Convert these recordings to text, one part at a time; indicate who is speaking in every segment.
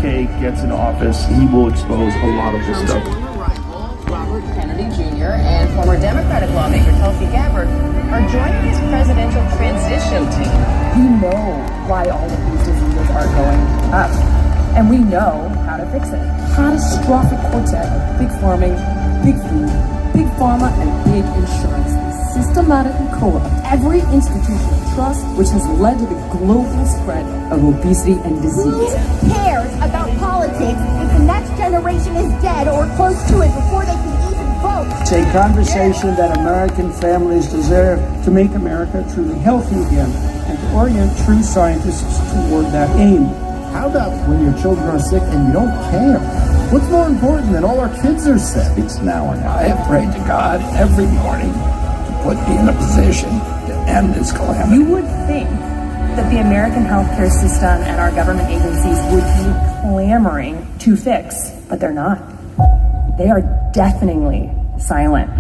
Speaker 1: JFK gets in office, he will expose a lot of this stuff.
Speaker 2: Former rival Robert Kennedy Jr. and former Democratic lawmaker Tulsi Gabbard are joining his presidential transition team.
Speaker 3: We know why all of these diseases are going up, and we know how to fix it. Catastrophic quartet of big farming, big food, big pharma, and big insurance. They systematically co-opt every institution of trust, which has led to the global spread of obesity and disease.
Speaker 4: Who cares about politics if the next generation is dead or close to it before they can even vote?
Speaker 5: It's a conversation that American families deserve to make America truly healthy again and to orient true scientists toward that aim.
Speaker 6: How about when your children are sick and you don't care? What's more important than all our kids are sick?
Speaker 7: It's now or now. I have prayed to God every morning to put me in a position to end this calamity.
Speaker 3: You would think that the American healthcare system and our government agencies would be clamoring to fix, but they're not. They are deafeningly silent.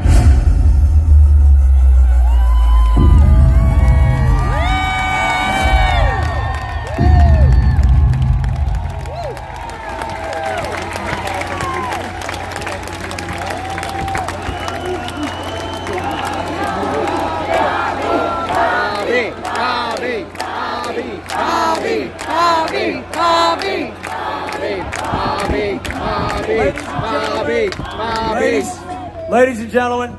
Speaker 8: Ladies and gentlemen,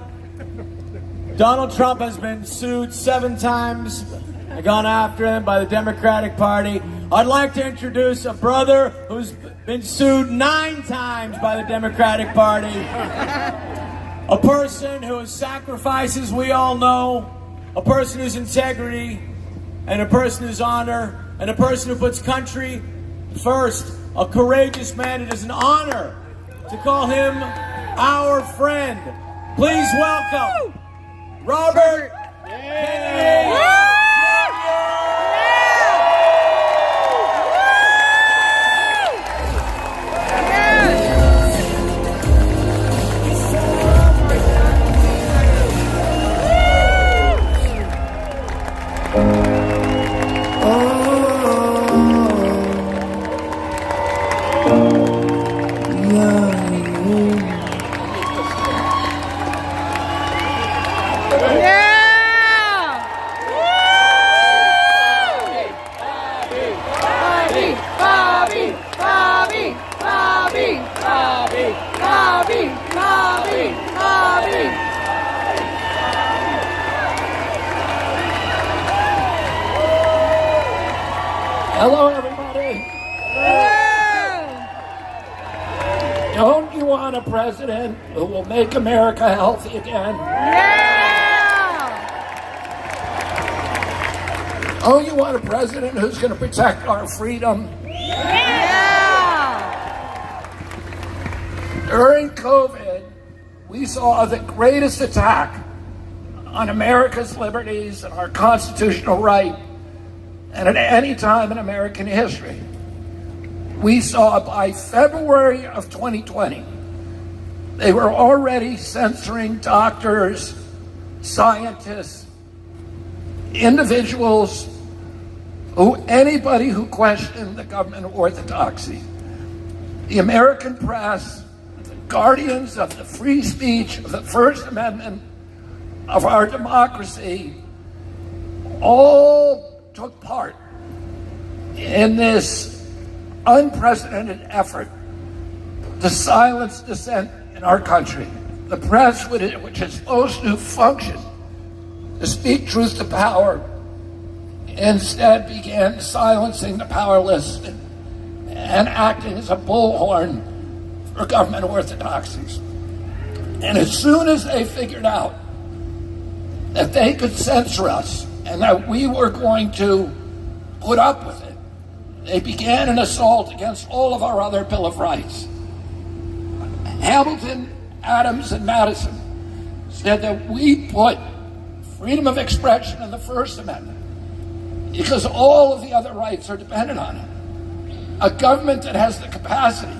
Speaker 8: Donald Trump has been sued 7 times and gone after him by the Democratic Party. I'd like to introduce a brother who's been sued 9 times by the Democratic Party. A person whose sacrifices we all know, a person whose integrity, and a person whose honor, and a person who puts country first. A courageous man. It is an honor to call him our friend. Please welcome Robert Kennedy Jr.
Speaker 7: Hello, everybody. Don't you want a president who will make America healthy again? Don't you want a president who's going to protect our freedom? During COVID, we saw the greatest attack on America's liberties and our constitutional right and at any time in American history. We saw by February of 2020, they were already censoring doctors, scientists, individuals, anybody who questioned the government orthodoxy. The American press, the guardians of the free speech, of the First Amendment, of our democracy, all took part in this unprecedented effort to silence dissent in our country. The press, which is supposed to function to speak truth to power, instead began silencing the powerless and acting as a bullhorn for government orthodoxies. And as soon as they figured out that they could censor us and that we were going to put up with it, they began an assault against all of our other Bill of Rights. Hamilton, Adams, and Madison said that we put freedom of expression in the First Amendment because all of the other rights are dependent on it. A government that has the capacity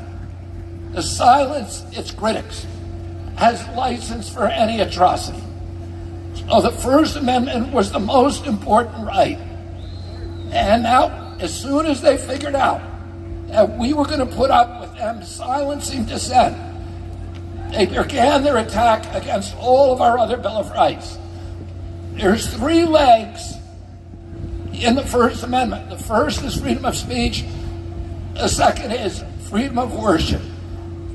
Speaker 7: to silence its critics has license for any atrocity. So the First Amendment was the most important right. And now, as soon as they figured out that we were going to put up with them silencing dissent. They began their attack against all of our other Bill of Rights. There's 3 legs in the First Amendment. The first is freedom of speech. The second is freedom of worship.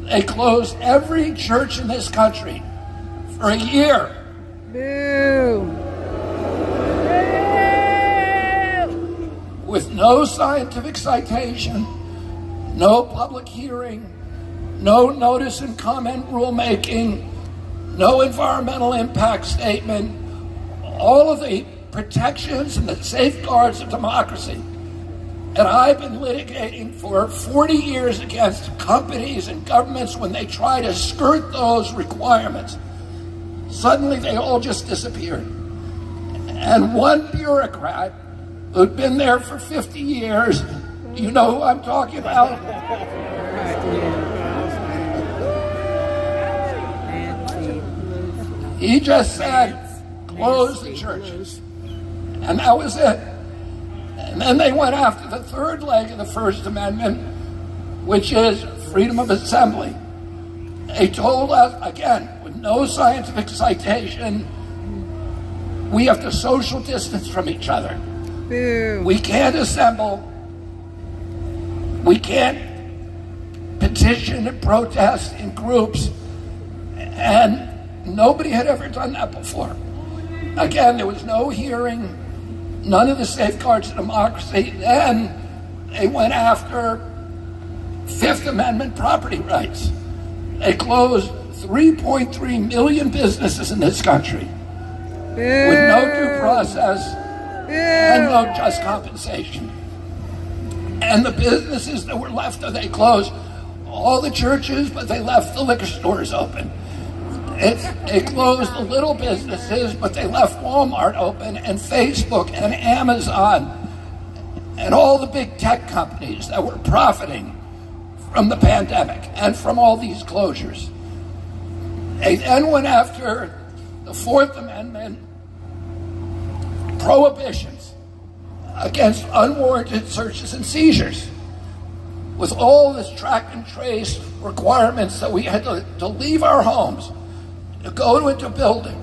Speaker 7: They closed every church in this country for a year.
Speaker 9: Boo!
Speaker 7: With no scientific citation, no public hearing, no notice and comment rulemaking, no environmental impact statement, all of the protections and the safeguards of democracy. And I've been litigating for 40 years against companies and governments when they try to skirt those requirements. Suddenly they all just disappeared. And one bureaucrat who'd been there for 50 years, you know who I'm talking about? He just said, close the churches. And that was it. And then they went after the third leg of the First Amendment, which is freedom of assembly. They told us, again, with no scientific citation, we have to social distance from each other.
Speaker 9: Boo.
Speaker 7: We can't assemble. We can't petition and protest in groups. And nobody had ever done that before. Again, there was no hearing, none of the safeguards of democracy. Then they went after Fifth Amendment property rights. They closed 3.3 million businesses in this country with no due process and no just compensation. And the businesses that were left, they closed all the churches, but they left the liquor stores open. They closed the little businesses, but they left Walmart open, and Facebook and Amazon and all the big tech companies that were profiting from the pandemic and from all these closures. They then went after the Fourth Amendment prohibitions against unwarranted searches and seizures. With all this track and trace requirements that we had to leave our homes, to go into a building,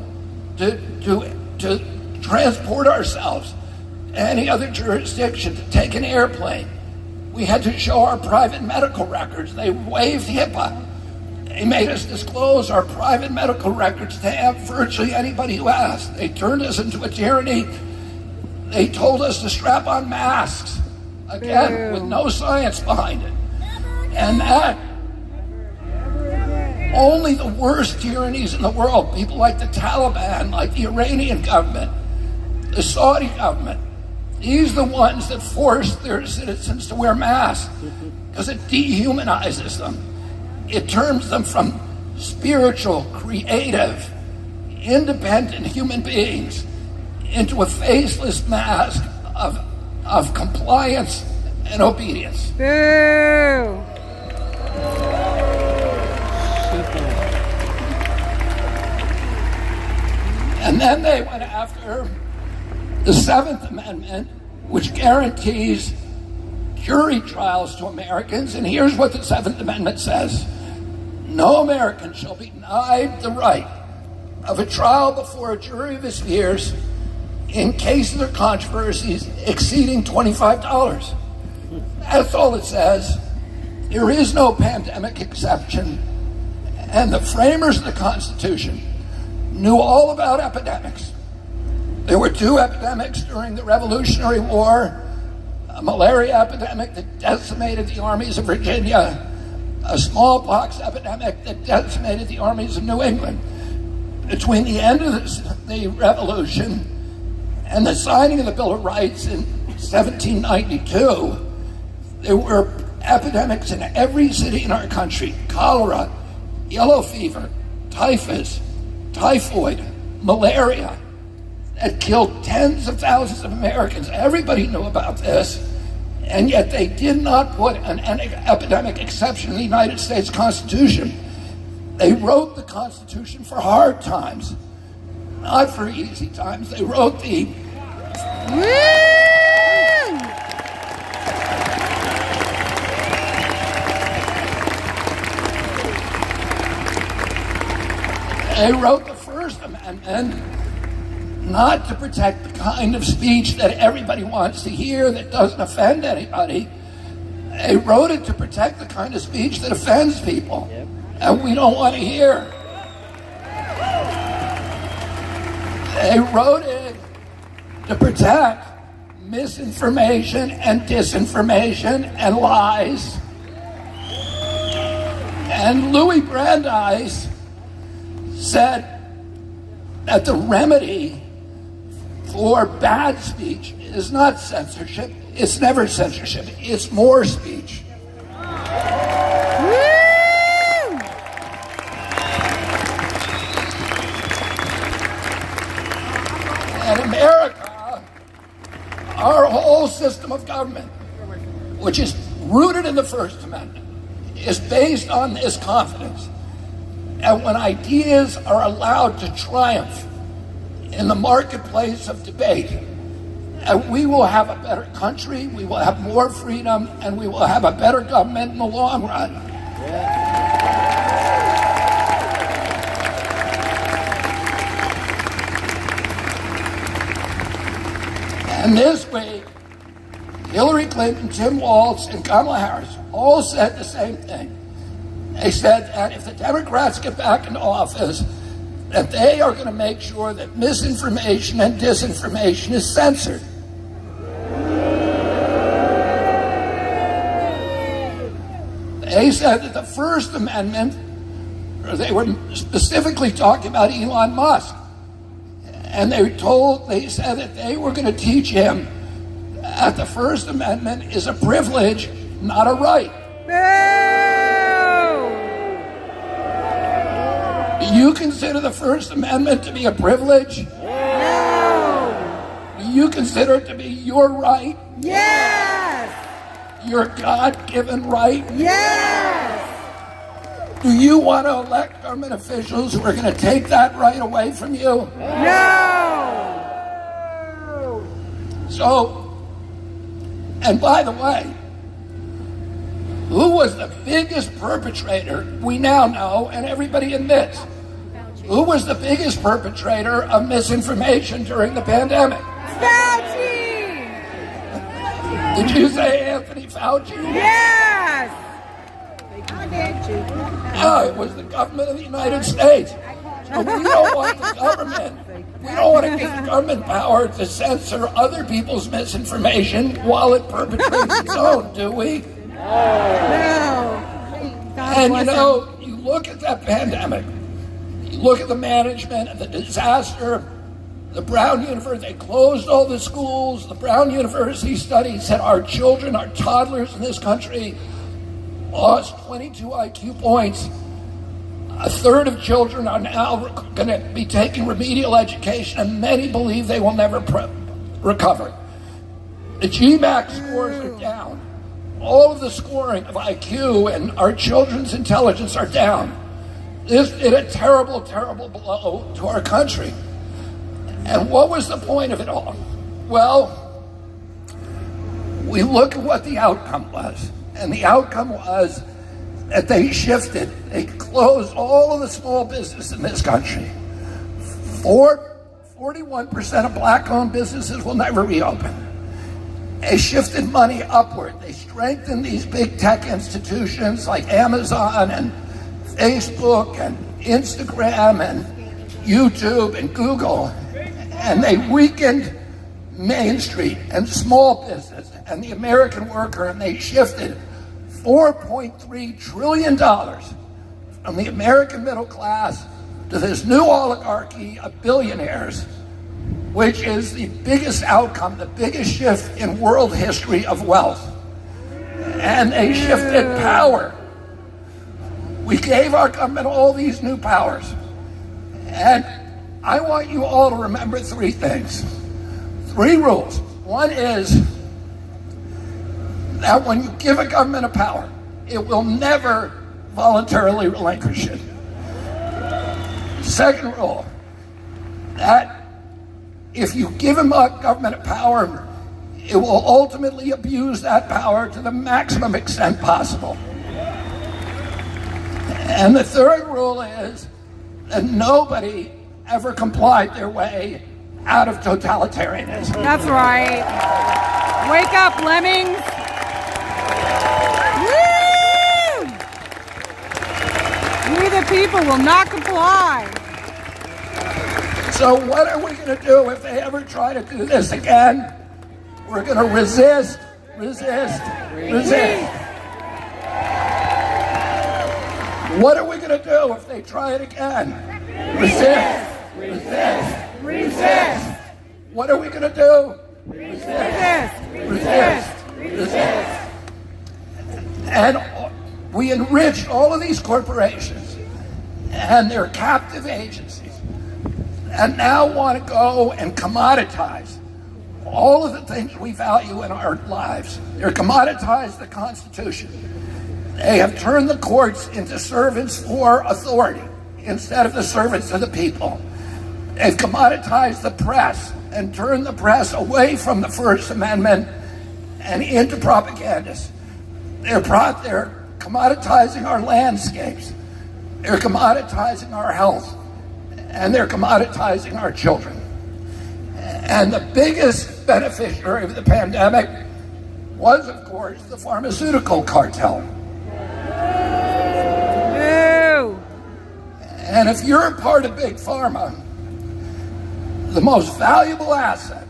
Speaker 7: to transport ourselves to any other jurisdiction, to take an airplane. We had to show our private medical records. They waived HIPAA. They made us disclose our private medical records to virtually anybody who asked. They turned us into a tyranny. They told us to strap on masks, again, with no science behind it. And that, only the worst tyrannies in the world, people like the Taliban, like the Iranian government, the Saudi government, these are the ones that force their citizens to wear masks because it dehumanizes them. It turns them from spiritual, creative, independent human beings into a faceless mask of compliance and obedience.
Speaker 9: Boo!
Speaker 7: And then they went after the Seventh Amendment, which guarantees jury trials to Americans. And here's what the Seventh Amendment says. No American shall be denied the right of a trial before a jury of his peers in cases or controversies exceeding $25. That's all it says. There is no pandemic exception. And the framers of the Constitution knew all about epidemics. There were 2 epidemics during the Revolutionary War, a malaria epidemic that decimated the armies of Virginia, a smallpox epidemic that decimated the armies of New England. Between the end of the Revolution and the signing of the Bill of Rights in 1792, there were epidemics in every city in our country: cholera, yellow fever, typhus, typhoid, malaria, that killed tens of thousands of Americans. Everybody knew about this, and yet they did not put an epidemic exception in the United States Constitution. They wrote the Constitution for hard times, not for easy times. They wrote the... They wrote the First Amendment not to protect the kind of speech that everybody wants to hear that doesn't offend anybody. They wrote it to protect the kind of speech that offends people, and we don't want to hear. They wrote it to protect misinformation and disinformation and lies. And Louis Brandeis said that the remedy for bad speech is not censorship. It's never censorship. It's more speech. In America, our whole system of government, which is rooted in the First Amendment, is based on this confidence. And when ideas are allowed to triumph in the marketplace of debate, and we will have a better country, we will have more freedom, and we will have a better government in the long run. And this week, Hillary Clinton, Tim Walz, and Kamala Harris all said the same thing. They said that if the Democrats get back into office, that they are going to make sure that misinformation and disinformation is censored. They said that the First Amendment, or they were specifically talking about Elon Musk, and they said that they were going to teach him that the First Amendment is a privilege, not a right. Do you consider the First Amendment to be a privilege? No. Do you consider it to be your right?
Speaker 9: Yes.
Speaker 7: Your God-given right?
Speaker 9: Yes.
Speaker 7: Do you want to elect government officials who are going to take that right away from you?
Speaker 9: No.
Speaker 7: So, and by the way, who was the biggest perpetrator, we now know, and everybody admits, who was the biggest perpetrator of misinformation during the pandemic?
Speaker 9: Fauci!
Speaker 7: Did you say Anthony Fauci?
Speaker 9: Yes!
Speaker 7: No, it was the government of the United States. So we don't want the government. We don't want to give the government power to censor other people's misinformation while it perpetrates its own, do we?
Speaker 9: No.
Speaker 7: And you know, you look at that pandemic, you look at the management and the disaster. The Brown University, they closed all the schools. The Brown University study said our children, our toddlers in this country lost 22 IQ points. A third of children are now going to be taking remedial education, and many believe they will never recover. The GMAT scores are down. All of the scoring of IQ and our children's intelligence are down. This did a terrible, terrible blow to our country. And what was the point of it all? Well, we look at what the outcome was. And the outcome was that they shifted. They closed all of the small business in this country. 41% of black-owned businesses will never reopen. They shifted money upward. They strengthened these big tech institutions like Amazon and Facebook and Instagram and YouTube and Google. And they weakened Main Street and small business and the American worker, and they shifted $4.3 trillion from the American middle class to this new oligarchy of billionaires, which is the biggest outcome, the biggest shift in world history of wealth. And they shifted power. We gave our government all these new powers. And I want you all to remember three things. Three rules. One is that when you give a government a power, it will never voluntarily relinquish it. Second rule, that if you give a government a power, it will ultimately abuse that power to the maximum extent possible. And the third rule is and nobody ever complied their way out of totalitarianism.
Speaker 9: That's right. Wake up, lemmings. Woo! We the people will not comply.
Speaker 7: So what are we going to do if they ever try to do this again? We're going to resist, resist, resist. What are we going to do if they try it again? Resist, resist, resist. What are we going to do? Resist, resist, resist. And we enriched all of these corporations and their captive agencies, and now want to go and commoditize all of the things we value in our lives. They're commoditized the Constitution. They have turned the courts into servants for authority instead of the servants of the people. They've commoditized the press and turned the press away from the First Amendment and into propagandists. They're commoditizing our landscapes. They're commoditizing our health. And they're commoditizing our children. And the biggest beneficiary of the pandemic was, of course, the pharmaceutical cartel.
Speaker 9: Boo!
Speaker 7: And if you're a part of Big Pharma, the most valuable asset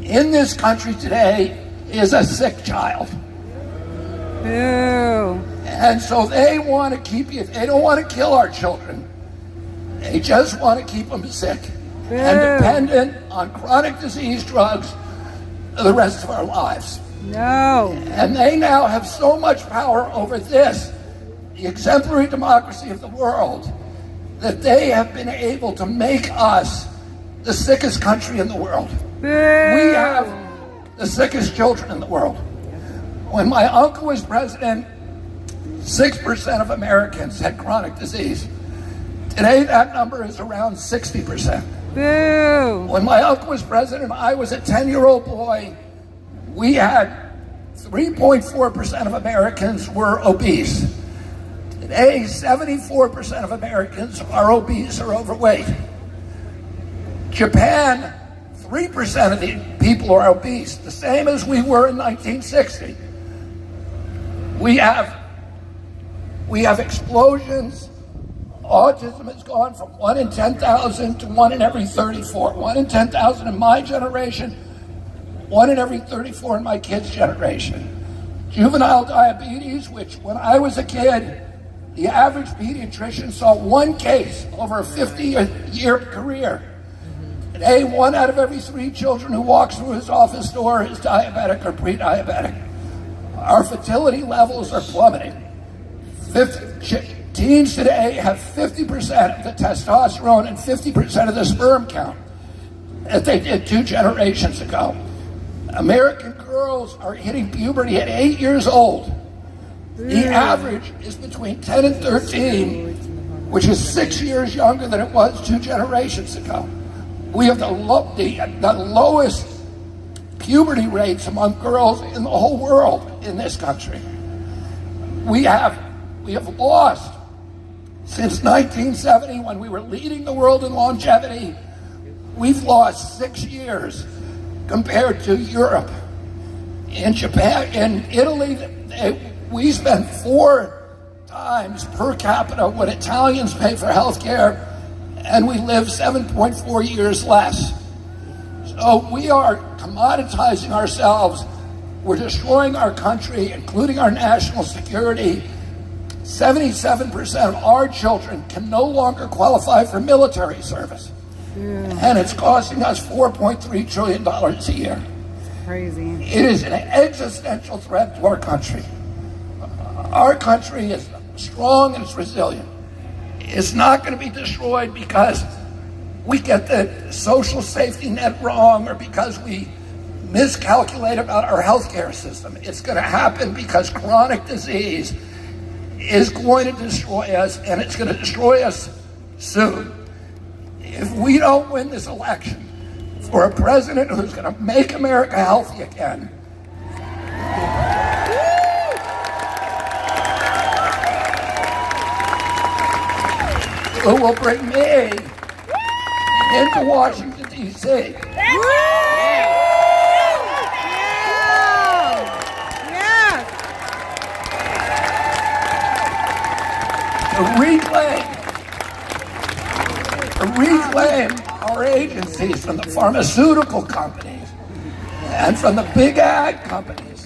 Speaker 7: in this country today is a sick child.
Speaker 9: Boo!
Speaker 7: And so they want to keep you, they don't want to kill our children. They just want to keep them sick and dependent on chronic disease drugs the rest of our lives.
Speaker 9: No.
Speaker 7: And they now have so much power over this, the exemplary democracy of the world, that they have been able to make us the sickest country in the world.
Speaker 9: Boo.
Speaker 7: We have the sickest children in the world. When my uncle was president, 6% of Americans had chronic disease. Today, that number is around 60%.
Speaker 9: Boo!
Speaker 7: When my uncle was president, I was a 10-year-old boy. We had 3.4% of Americans were obese. Today, 74% of Americans are obese or overweight. Japan, 3% of the people are obese, the same as we were in 1960. We have explosions. Autism has gone from 1 in 10,000 to 1 in every 34. 1 in 10,000 in my generation, 1 in every 34 in my kids' generation. Juvenile diabetes, which when I was a kid, the average pediatrician saw one case over a 50-year career. Today, 1 out of every 3 children who walks through his office door is diabetic or pre-diabetic. Our fertility levels are plummeting. Teens today have 50% of the testosterone and 50% of the sperm count that they did 2 generations ago. American girls are hitting puberty at 8 years old. The average is between 10 and 13, which is 6 years younger than it was 2 generations ago. We have the lowest puberty rates among girls in the whole world in this country. We have lost, since 1970, when we were leading the world in longevity, we've lost 6 years compared to Europe. In Japan, in Italy, we spend 4 times per capita what Italians pay for health care, and we live 7.4 years less. So we are commoditizing ourselves. We're destroying our country, including our national security. 77% of our children can no longer qualify for military service. And it's costing us $4.3 trillion a year.
Speaker 9: Crazy.
Speaker 7: It is an existential threat to our country. Our country is strong and it's resilient. It's not going to be destroyed because we get the social safety net wrong or because we miscalculate about our healthcare system. It's going to happen because chronic disease is going to destroy us, and it's going to destroy us soon. If we don't win this election for a president who's going to make America healthy again, who will bring me into Washington, D.C. To reclaim our agencies from the pharmaceutical companies and from the big ag companies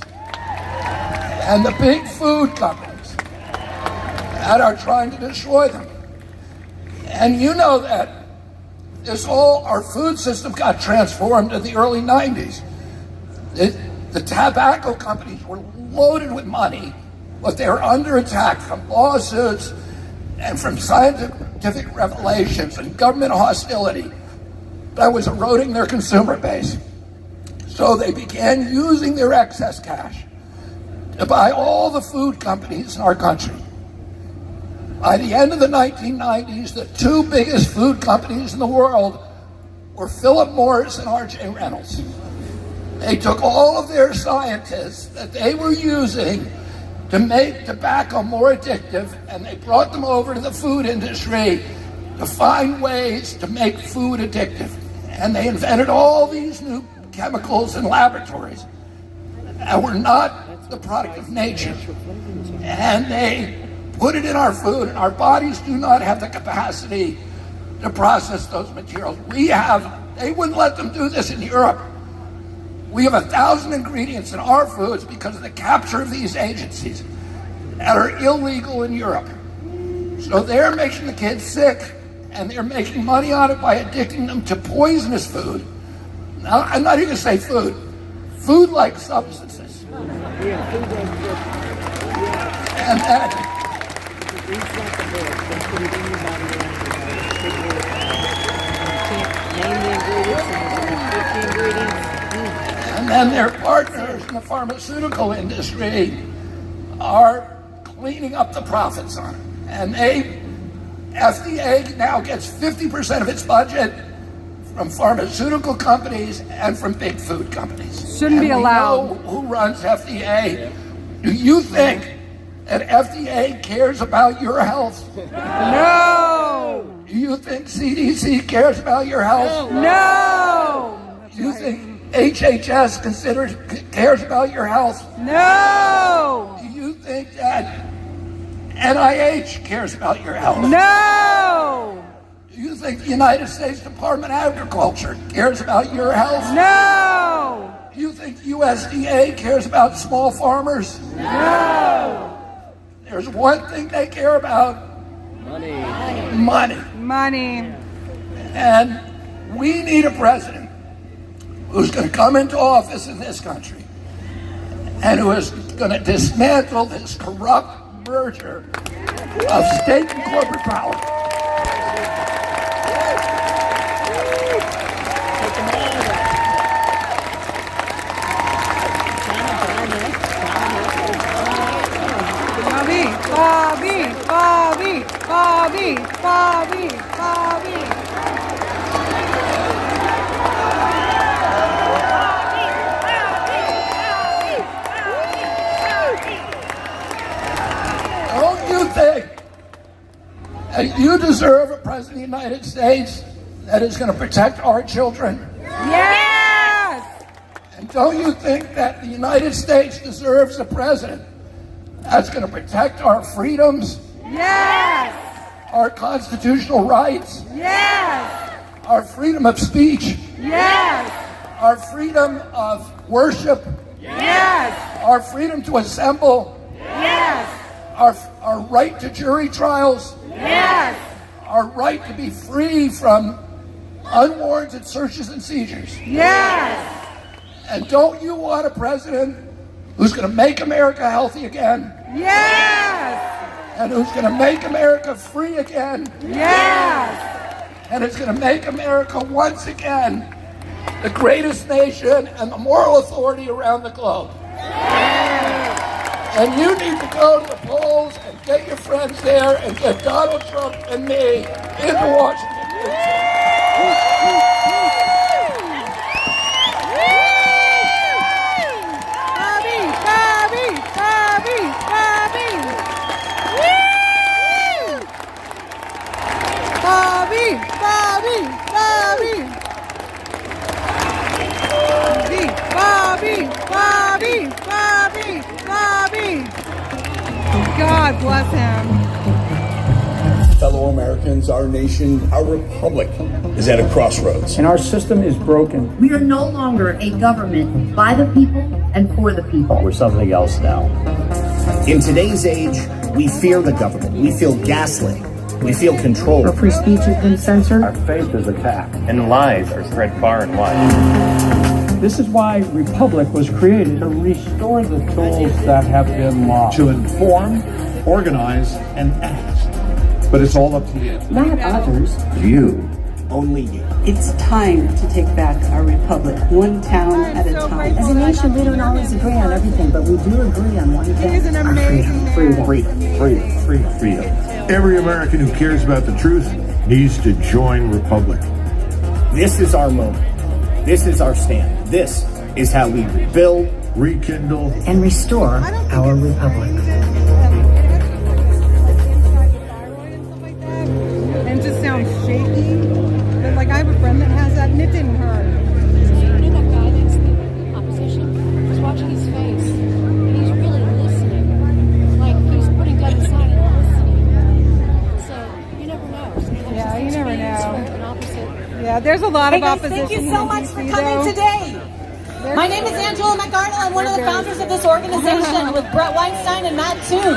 Speaker 7: and the big food companies that are trying to destroy them. And you know that our food system got transformed in the early 90s. The tobacco companies were loaded with money, but they were under attack from lawsuits and from scientific revelations and government hostility that was eroding their consumer base. So they began using their excess cash to buy all the food companies in our country. By the end of the 1990s, the two biggest food companies in the world were Philip Morris and R.J. Reynolds. They took all of their scientists that they were using to make tobacco more addictive, and they brought them over to the food industry to find ways to make food addictive. And they invented all these new chemicals in laboratories that were not the product of nature. And they put it in our food, and our bodies do not have the capacity to process those materials. They wouldn't let them do this in Europe. We have 1,000 ingredients in our foods because of the capture of these agencies that are illegal in Europe. So they're making the kids sick, and they're making money on it by addicting them to poisonous food. Now, I'm not even going to say food-like substances. And then their partners in the pharmaceutical industry are cleaning up the profits on it. And FDA now gets 50% of its budget from pharmaceutical companies and from big food companies.
Speaker 9: Shouldn't be allowed.
Speaker 7: We know who runs FDA. Do you think that FDA cares about your health?
Speaker 9: No!
Speaker 7: Do you think CDC cares about your health?
Speaker 9: No!
Speaker 7: Do you think HHS cares about your health?
Speaker 9: No!
Speaker 7: Do you think that NIH cares about your health?
Speaker 9: No!
Speaker 7: Do you think the United States Department of Agriculture cares about your health?
Speaker 9: No!
Speaker 7: Do you think USDA cares about small farmers?
Speaker 9: No!
Speaker 7: There's one thing they care about. Money. And we need a president who's going to come into office in this country and who is going to dismantle this corrupt merger of state and corporate power.
Speaker 9: Bobby.
Speaker 7: Don't you think that you deserve a president of the United States that is going to protect our children?
Speaker 9: Yes!
Speaker 7: And don't you think that the United States deserves a president that's going to protect our freedoms?
Speaker 9: Yes!
Speaker 7: Our constitutional rights?
Speaker 9: Yes!
Speaker 7: Our freedom of speech?
Speaker 9: Yes!
Speaker 7: Our freedom of worship?
Speaker 9: Yes!
Speaker 7: Our freedom to assemble?
Speaker 9: Yes!
Speaker 7: Our right to jury trials?
Speaker 9: Yes!
Speaker 7: Our right to be free from unwarranted searches and seizures?
Speaker 9: Yes!
Speaker 7: And don't you want a president who's going to make America healthy again?
Speaker 9: Yes!
Speaker 7: And who's going to make America free again?
Speaker 9: Yes!
Speaker 7: And it's going to make America once again the greatest nation and the moral authority around the globe. And you need to go to the polls and get your friends there and get Donald Trump and me into Washington, D.C.
Speaker 9: God bless him.
Speaker 10: Fellow Americans, our nation, our republic is at a crossroads.
Speaker 5: And our system is broken.
Speaker 4: We are no longer a government by the people and for the people.
Speaker 11: We're something else now.
Speaker 12: In today's age, we fear the government. We feel gaslit. We feel controlled.
Speaker 3: Our free speech has been censored.
Speaker 11: Our faith is attacked, and lies are spread far and wide.
Speaker 5: This is why Republic was created, to restore the tools that have been lost.
Speaker 6: To inform, organize, and act. But it's all up to you.
Speaker 3: Not others.
Speaker 12: You. Only you.
Speaker 3: It's time to take back our republic, one town at a time. As a nation, we don't always agree on everything, but we do agree on one thing.
Speaker 9: He's an amazing man.
Speaker 12: Freedom. Freedom.
Speaker 6: Every American who cares about the truth needs to join Republic.
Speaker 12: This is our moment. This is our stand. This is how we rebuild,
Speaker 6: rekindle,
Speaker 3: and restore our republic.
Speaker 9: And just sounds shaky. But like I have a friend that has that and it didn't hurt.
Speaker 13: You know that guy that's the opposition? He's watching his face. He's really listening. Like he's putting guns aside and listening. So you never know.
Speaker 9: Yeah, you never know.
Speaker 13: An opposite.
Speaker 9: Yeah, there's a lot of opposition.
Speaker 14: Thank you so much for coming today. My name is Angela McArdle. I'm one of the founders of this organization with Brett Weinstein and Matt Toon.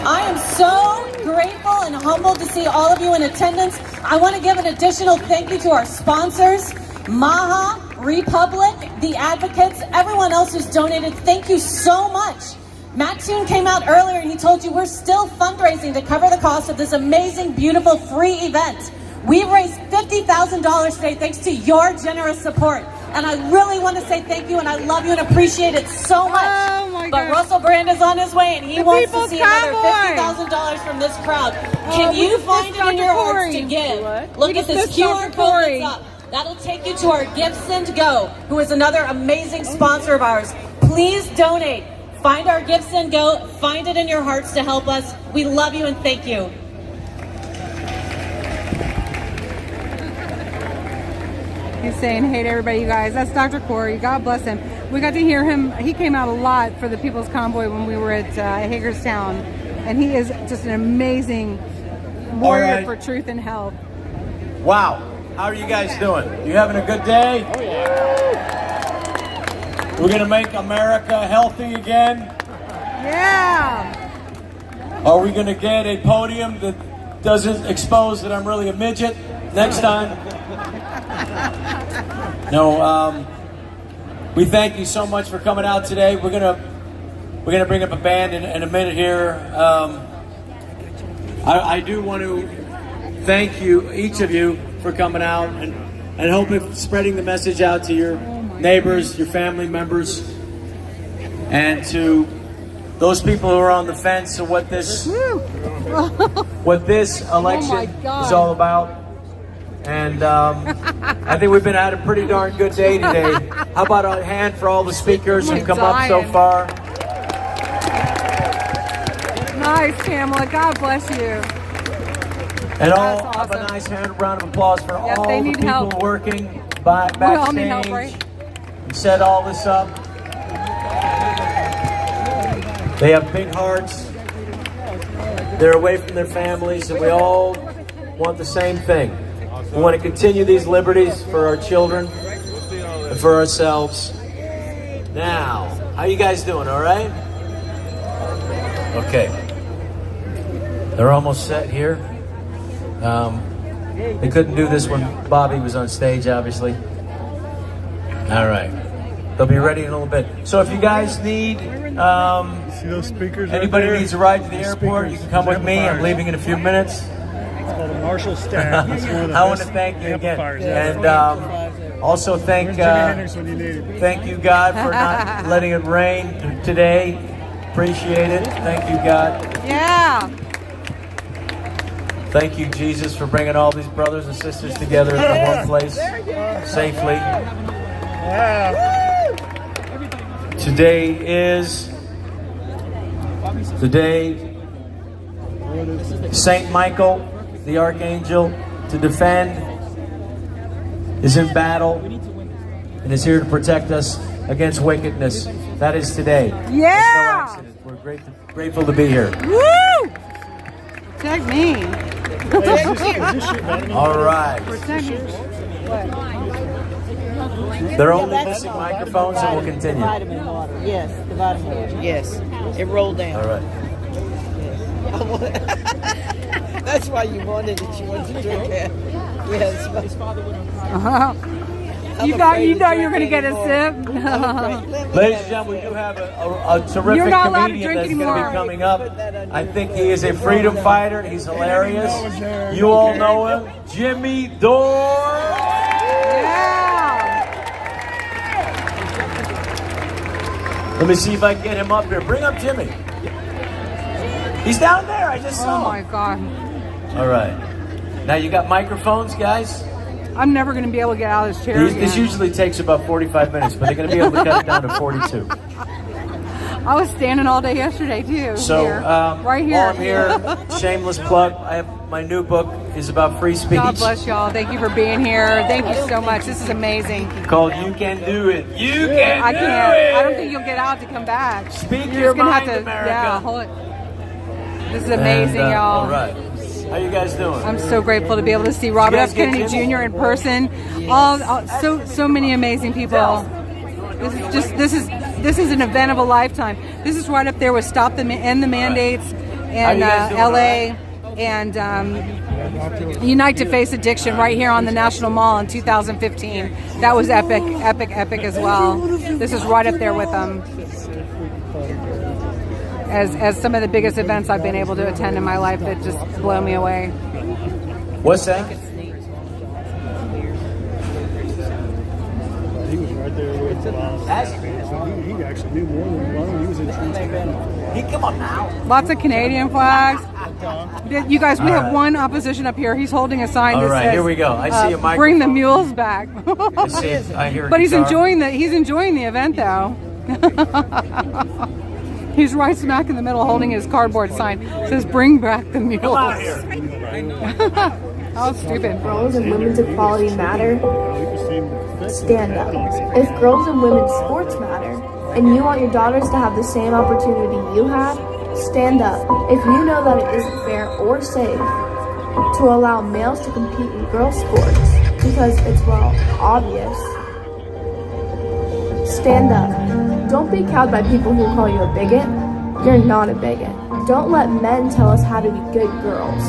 Speaker 14: I am so grateful and humbled to see all of you in attendance. I want to give an additional thank you to our sponsors, Maha, Republic, the advocates, everyone else who's donated. Thank you so much. Matt Toon came out earlier and he told you we're still fundraising to cover the cost of this amazing, beautiful, free event. We've raised $50,000 today thanks to your generous support. And I really want to say thank you and I love you and appreciate it so much.
Speaker 9: Oh my
Speaker 14: but
Speaker 9: God.
Speaker 14: Russel Brand is on his way and he
Speaker 9: The
Speaker 14: wants to
Speaker 9: people's
Speaker 14: see another
Speaker 9: cowboy.
Speaker 14: $50,000 from this crowd. Can you find it in your hearts to give? Look at this QR code that's up. That'll take you to our givesendgo, who is another amazing sponsor of ours. Please donate. Find our givesendgo. Find it in your hearts to help us. We love you and thank you.
Speaker 9: He's saying hey to everybody, you guys. That's Dr. Corey. God bless him. We got to hear him. He came out a lot for the People's Convoy when we were at Hagerstown. And he is just an amazing warrior for truth and health.
Speaker 8: Wow. How are you guys doing? You having a good day? Oh, yeah. We're going to make America healthy again.
Speaker 9: Yeah.
Speaker 8: Are we going to get a podium that doesn't expose that I'm really a midget next time? No, we thank you so much for coming out today. We're gonna bring up a band in a minute here. I do want to thank you, each of you, for coming out and hoping spreading the message out to your neighbors, your family members, and to those people who are on the fence of what this election is all about. And I think we've been at a pretty darn good day today. How about a hand for all the speakers who've come up so far?
Speaker 9: Nice, Pamela. God bless you.
Speaker 8: And all have a nice round of applause for all the people working backstage.
Speaker 9: We all need help, right?
Speaker 8: Who set all this up. They have big hearts. They're away from their families, and we all want the same thing. We want to continue these liberties for our children and for ourselves. Now, how you guys doing, all right? Okay. They're almost set here. They couldn't do this when Bobby was on stage, obviously. All right. They'll be ready in a little bit. So if you guys need, anybody needs a ride to the airport, you can come with me. I'm leaving in a few minutes.
Speaker 15: Marshall staff.
Speaker 8: I want to thank you again, and also thank you, God, for not letting it rain today. Appreciate it. Thank you, God.
Speaker 9: Yeah.
Speaker 8: Thank you, Jesus, for bringing all these brothers and sisters together in one place safely. Today is the day Saint Michael, the Archangel, to defend, is in battle and is here to protect us against wickedness. That is today.
Speaker 9: Yeah.
Speaker 8: There's no accident. We're Grateful to be here.
Speaker 9: Woo! Protect me.
Speaker 8: All right.
Speaker 9: Protect me.
Speaker 8: They're only missing microphones, and we'll continue.
Speaker 16: Vitamin water. Yes, the vitamin water. Yes, it rolled down.
Speaker 8: All right.
Speaker 16: That's why you wanted it. You wanted to drink it. Yes.
Speaker 9: You thought you were going to get a sip?
Speaker 8: Ladies and gentlemen, we do have a terrific
Speaker 9: You're not allowed to
Speaker 8: comedian
Speaker 9: drink
Speaker 8: that's going to
Speaker 9: anymore.
Speaker 8: be coming up. I think he is a freedom fighter. He's hilarious. You all know him. Jimmy Dore. Let me see if I can get him up here. Bring up Jimmy. He's down there. I just saw him.
Speaker 9: Oh my God.
Speaker 8: All right. Now you got microphones, guys?
Speaker 9: I'm never going to be able to get out of this chair
Speaker 8: This
Speaker 9: again.
Speaker 8: usually takes about 45 minutes, but they're going to be able to cut it down to 42.
Speaker 9: I was standing all day yesterday too.
Speaker 8: So,
Speaker 9: here. Right here.
Speaker 8: while I'm here, shameless plug, I have my new book is about free speech.
Speaker 9: God bless y'all. Thank you for being here. Thank you so much. This is amazing.
Speaker 8: Called You Can Do It. You can
Speaker 9: I
Speaker 8: do
Speaker 9: can't.
Speaker 8: it.
Speaker 9: I don't think you'll get out to come back.
Speaker 8: Speak
Speaker 9: You're
Speaker 8: your
Speaker 9: just gonna
Speaker 8: mind,
Speaker 9: have to,
Speaker 8: America.
Speaker 9: Yeah, hold it. This is amazing,
Speaker 8: And,
Speaker 9: y'all.
Speaker 8: All right. How you guys doing?
Speaker 9: I'm so grateful to be able to see Robert
Speaker 8: guys
Speaker 9: F.
Speaker 8: get
Speaker 9: Kennedy
Speaker 8: Jimmy?
Speaker 9: Jr. in person. So many amazing people. This is an event of a lifetime. This is right up there with End the Mandates and LA and Unite to Face Addiction right here on the National Mall in 2015. That was epic as well. This is right up there with them. As some of the biggest events I've been able to attend in my life that just blow me away.
Speaker 8: What's that?
Speaker 15: He was right there with the he actually knew more than one. He was in
Speaker 8: He come on now.
Speaker 9: Lots of Canadian flags. You guys, we
Speaker 8: All
Speaker 9: have
Speaker 8: right.
Speaker 9: one opposition up here. He's holding a sign
Speaker 8: All
Speaker 9: that
Speaker 8: right,
Speaker 9: says,
Speaker 8: here we go. I see a microphone.
Speaker 9: Bring the mules back.
Speaker 8: I see it. I hear a
Speaker 9: But he's
Speaker 8: guitar.
Speaker 9: enjoying the event though. He's right smack in the middle holding his cardboard sign. It says, bring back the mules.
Speaker 8: Come out here.
Speaker 9: How stupid.
Speaker 17: Girls and women's equality matter, stand up. If girls and women's sports matter, and you want your daughters to have the same opportunity you had, stand up. If you know that it isn't fair or safe to allow males to compete in girls' sports because it's, well, obvious, stand up. Don't be cowed by people who call you a bigot. You're not a bigot. Don't let men tell us how to be good girls.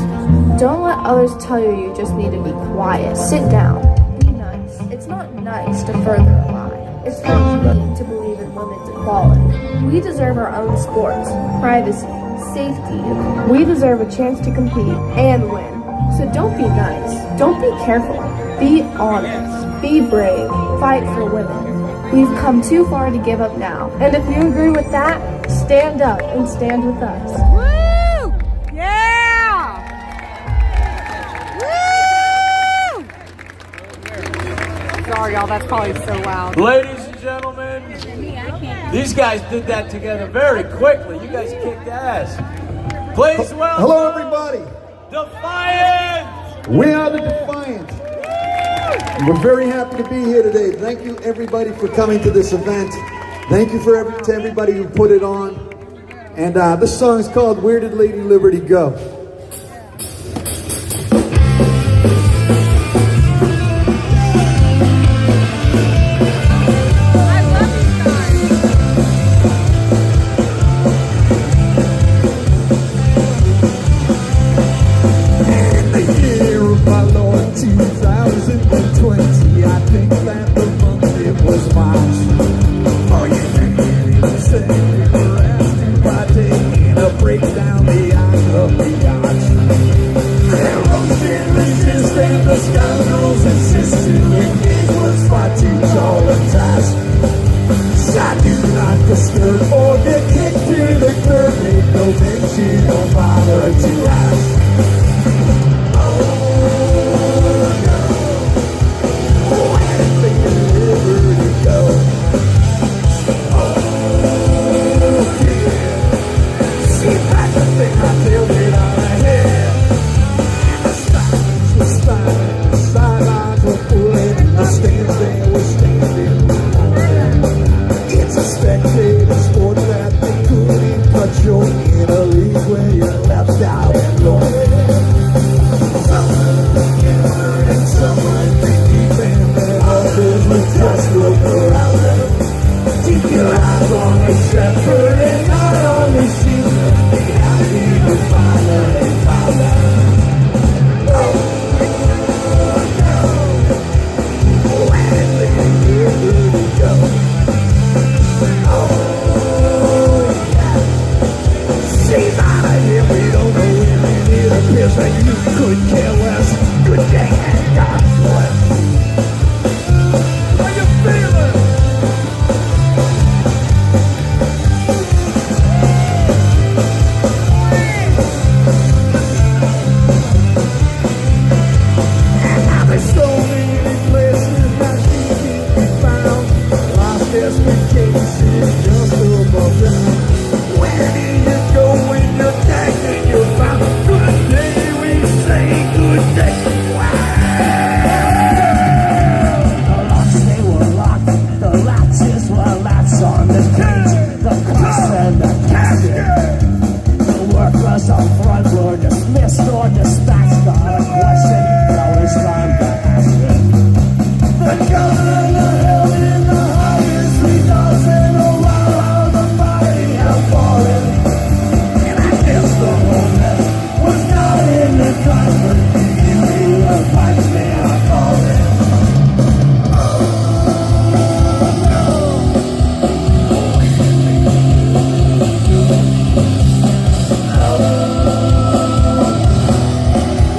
Speaker 17: Don't let others tell you you just need to be quiet. Sit down. Be nice. It's not nice to further a lie. It's not mean to believe in women's equality. We deserve our own sports, privacy, safety. We deserve a chance to compete and win. So don't be nice. Don't be careful. Be honest. Be brave. Fight for women. We've come too far to give up now. And if you agree with that, stand up and stand with us.
Speaker 9: Woo! Yeah! Woo! Sorry, y'all. That's probably so loud.
Speaker 8: Ladies and gentlemen, these guys did that together very quickly. You guys kicked ass. Please welcome.
Speaker 6: Hello, everybody.
Speaker 8: Defiant.
Speaker 6: We are the Defiant. We're very happy to be here today. Thank you, everybody, for coming to this event. Thank you to everybody who put it on. And this song is called Where Did Lady Liberty Go? In the year of my Lord 2020, I think that the month it was March. Oh, you think it said you were asking by taking a break down the aisle of the arch. Erosion resist and the scoundrels insisted your game was far too tall a task. I do not disturb or get kicked to the curb. Make no mention, don't bother to ask. See back the thing I feel it on. saying you could care less. Good day and God bless. How you feeling? And now there's so many places that she can be found. Lost expectations just above ground. Where do you go when you're tagged and you're found? Good day, we say good day. Wow! The locks, they were locked. The latches were latched on the cage. The cuffs and the casket. The workers up front were dismissed or dispatched. Got a question, now it's time to ask it. The governor held in the highest 3,000 while the fighting had fallen. And I guess the homeless was not in the country. You the pipes they are falling.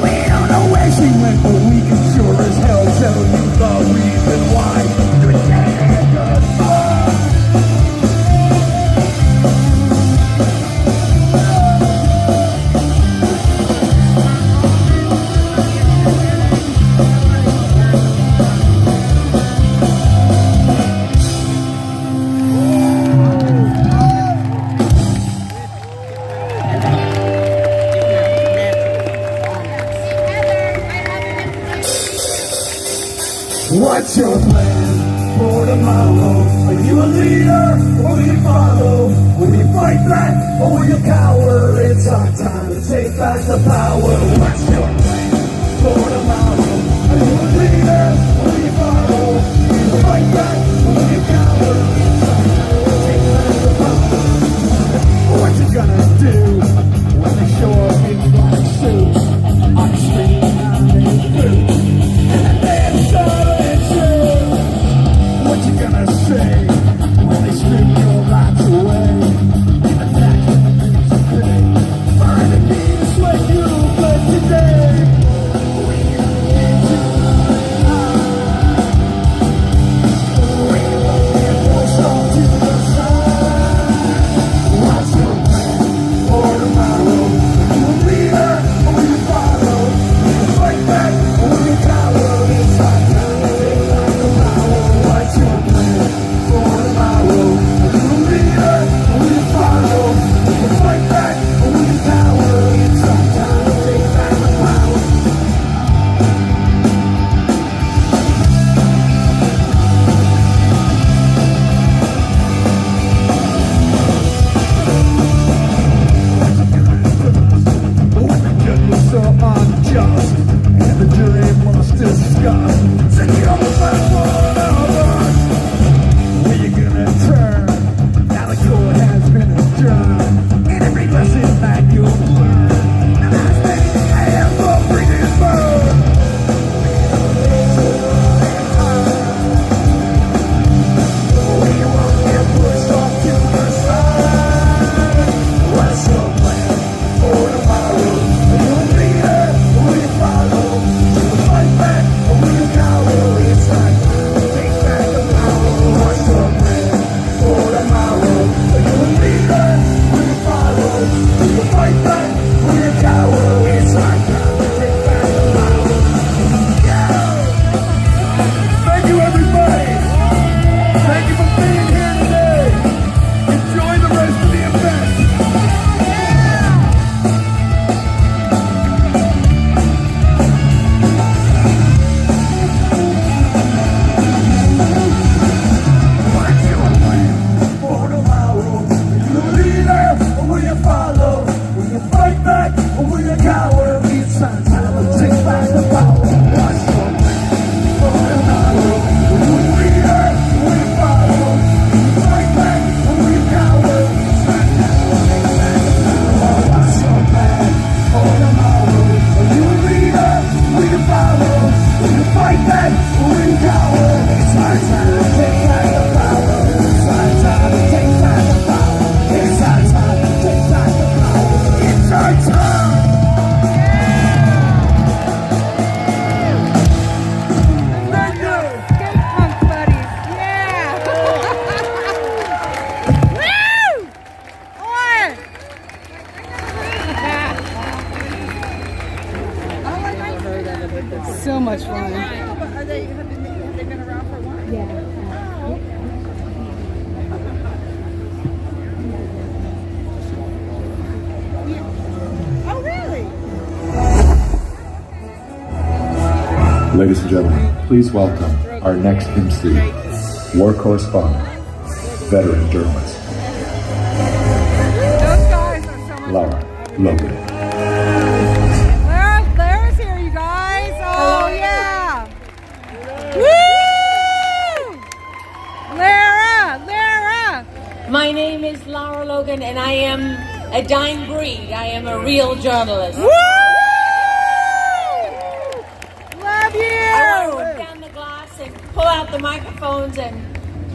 Speaker 6: We don't know where she went, but we can sure as hell tell you the reason why. Good day and goodbye. What's your plan for tomorrow? Are you a leader or will you follow? Will you fight back or will you cower? It's our time to take back the power. What's your plan for tomorrow? Are you a leader or will you follow? Will you fight back or will you cower? It's our time to take back the power. What you gonna do when they show up in black suits on the street and they boots? What you gonna say when they strip your rights away? In the fact that the things you pay are the needs when you live today. We won't get pushed off to the side. What's your plan for tomorrow? Are you a leader or will you follow? Will you fight back or will you cower? It's our time to take back the power. What's your plan for tomorrow? Are you a leader or will you follow? Will you fight back or will you cower? It's our time to take back the power. When the judges are unjust and the jury must discuss, say you're the best one of us. Where you gonna turn? Now the court has been adjourned, and every lesson that you'll learn, and that's been and the freezing burn. We won't get pushed off to the side. What's your plan for tomorrow? Are you a leader or will you follow? Will you fight back or will you cower? It's our time to take back the power. What's your plan for tomorrow? Are you a leader or will you follow? Will you fight back or will you cower? It's our time to take back the power. Yeah! Thank you, everybody. Thank you for being here today. Enjoy the rest of the event. What's your plan for tomorrow? Are you a leader or will you follow? Will you fight back or will you cower? It's our time to take back the power. What's your plan for tomorrow? Are you a leader or will you follow? Will you fight back or will you cower? It's our time to take back the power. What's your plan for tomorrow? Are you a leader or will you follow? Will you fight back or will you cower? It's our time to take back the power. It's our time to take back the power. It's our time to take back the power. It's our time.
Speaker 9: so much fun.
Speaker 18: Have they been around for a while?
Speaker 17: Yeah.
Speaker 18: Oh, really?
Speaker 19: Ladies and gentlemen, please welcome our next MC, war correspondent, veteran journalist, Laura Logan.
Speaker 9: Lara's here, you guys. Oh, yeah. Woo! Lara!
Speaker 14: My name is Laura Logan, and I am a dying breed. I am a real journalist.
Speaker 9: Woo! Love you!
Speaker 14: I want to work down the glass and pull out the microphones and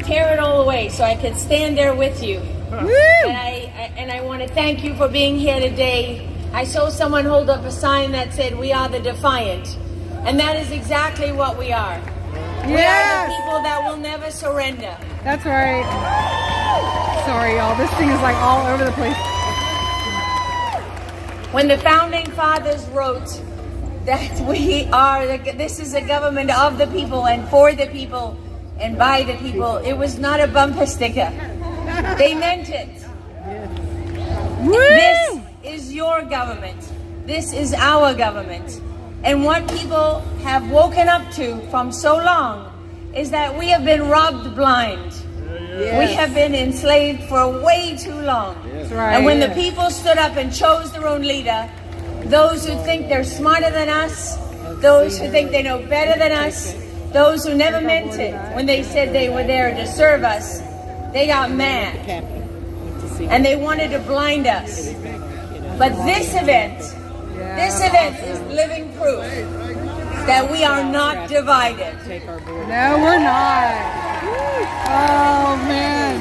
Speaker 14: tear it all away so I can stand there with you. And I want to thank you for being here today. I saw someone hold up a sign that said, "We are the defiant." And that is exactly what we are.
Speaker 9: Yes.
Speaker 14: We are the people that will never surrender.
Speaker 9: That's right. Sorry, y'all. This thing is like all over the place.
Speaker 14: When the founding fathers wrote that this is a government of the people and for the people and by the people, it was not a bumper sticker. They meant it. This is your government. This is our government. And what people have woken up to from so long is that we have been robbed blind. Yes. We have been enslaved for way too long. Yes. Right. And when the people stood up and chose their own leader, those who think they're smarter than us, those who think they know better than us, those who never meant it when they said they were there to serve us, they got mad. And they wanted to blind us. But this event is living proof that we are not divided.
Speaker 9: No, we're not. Oh, man.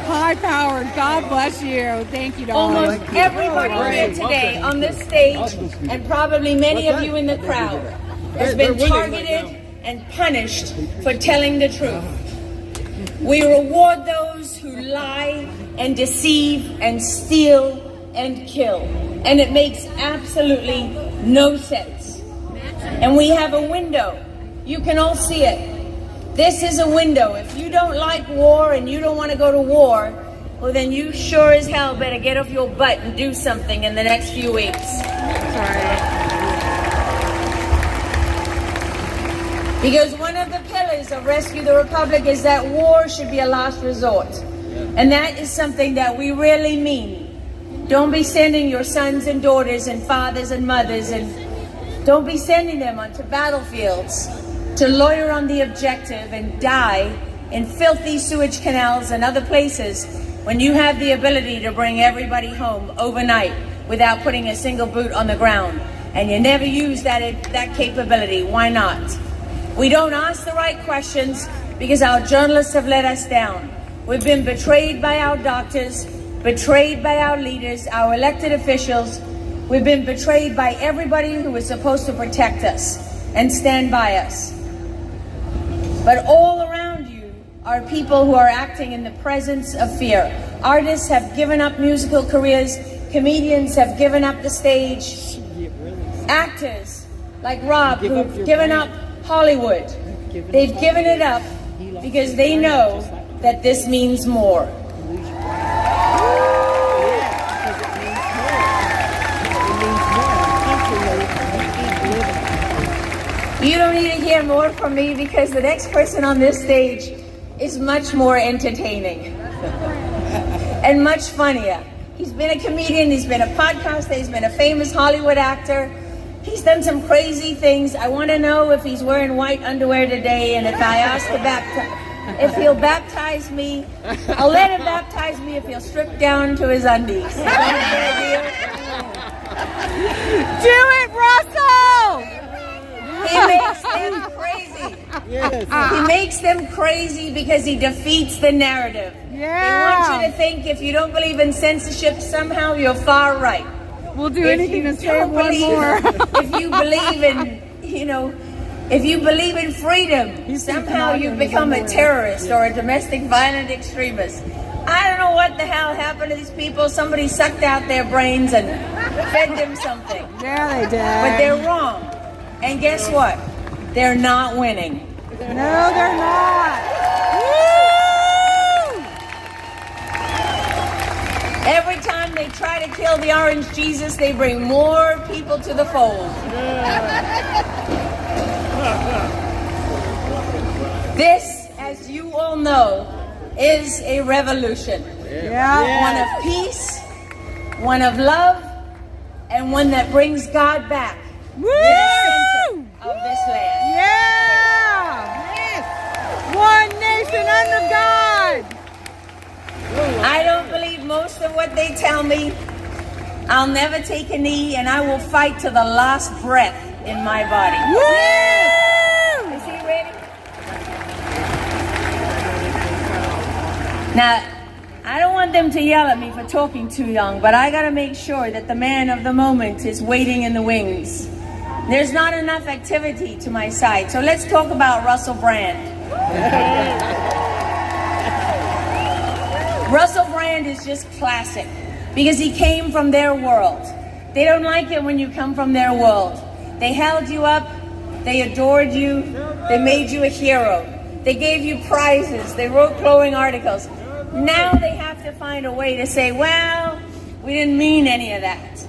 Speaker 9: High power. God bless you. Thank you, darling.
Speaker 14: Almost everybody here today on this stage, and probably many of you in the crowd, has been targeted and punished for telling the truth. We reward those who lie and deceive and steal and kill. And it makes absolutely no sense. And we have a window. You can all see it. This is a window. If you don't like war and you don't want to go to war, well, then you sure as hell better get off your butt and do something in the next few weeks. Sorry. Because one of the pillars of Rescue the Republic is that war should be a last resort. And that is something that we really mean. Don't be sending your sons and daughters and fathers and mothers, and don't be sending them onto battlefields to loiter on the objective and die in filthy sewage canals and other places when you have the ability to bring everybody home overnight without putting a single boot on the ground. And you never use that capability. Why not? We don't ask the right questions because our journalists have let us down. We've been betrayed by our doctors, betrayed by our leaders, our elected officials. We've been betrayed by everybody who was supposed to protect us and stand by us. But all around you are people who are acting in the presence of fear. Artists have given up musical careers. Comedians have given up the stage. Actors like Rob, who've given up Hollywood. They've given it up because they know that this means more. You don't need to hear more from me because the next person on this stage is much more entertaining and much funnier. He's been a comedian, he's been a podcaster, he's been a famous Hollywood actor. He's done some crazy things. I want to know if he's wearing white underwear today, and if I ask to if he'll baptize me, I'll let him baptize me if he'll strip down to his undies. Is that a good idea?
Speaker 9: Do it, Russell!
Speaker 14: He makes them crazy. Yes. He makes them crazy because he defeats the narrative.
Speaker 9: Yeah.
Speaker 14: They want you to think if you don't believe in censorship, somehow you're far right.
Speaker 9: We'll do anything to save one more.
Speaker 14: If you believe in, if you believe in freedom, somehow you've become a terrorist or a domestic violent extremist. I don't know what the hell happened to these people. Somebody sucked out their brains and fed them something.
Speaker 9: Yeah, they did.
Speaker 14: But they're wrong. And guess what? They're not winning.
Speaker 9: No, they're not.
Speaker 14: Every time they try to kill the orange Jesus, they bring more people to the fold. This, as you all know, is a revolution.
Speaker 9: Yeah.
Speaker 14: One of peace, one of love, and one that brings God back to the center of this land.
Speaker 9: Yeah! Yes! One nation under God!
Speaker 14: I don't believe most of what they tell me. I'll never take a knee, and I will fight to the last breath in my body.
Speaker 9: Woo!
Speaker 14: Is he ready? Now, I don't want them to yell at me for talking too young, but I gotta make sure that the man of the moment is waiting in the wings. There's not enough activity to my side, so let's talk about Russel Brand. Russel Brand is just classic because he came from their world. They don't like it when you come from their world. They held you up, they adored you, they made you a hero. They gave you prizes, they wrote glowing articles. Now they have to find a way to say, well, we didn't mean any of that.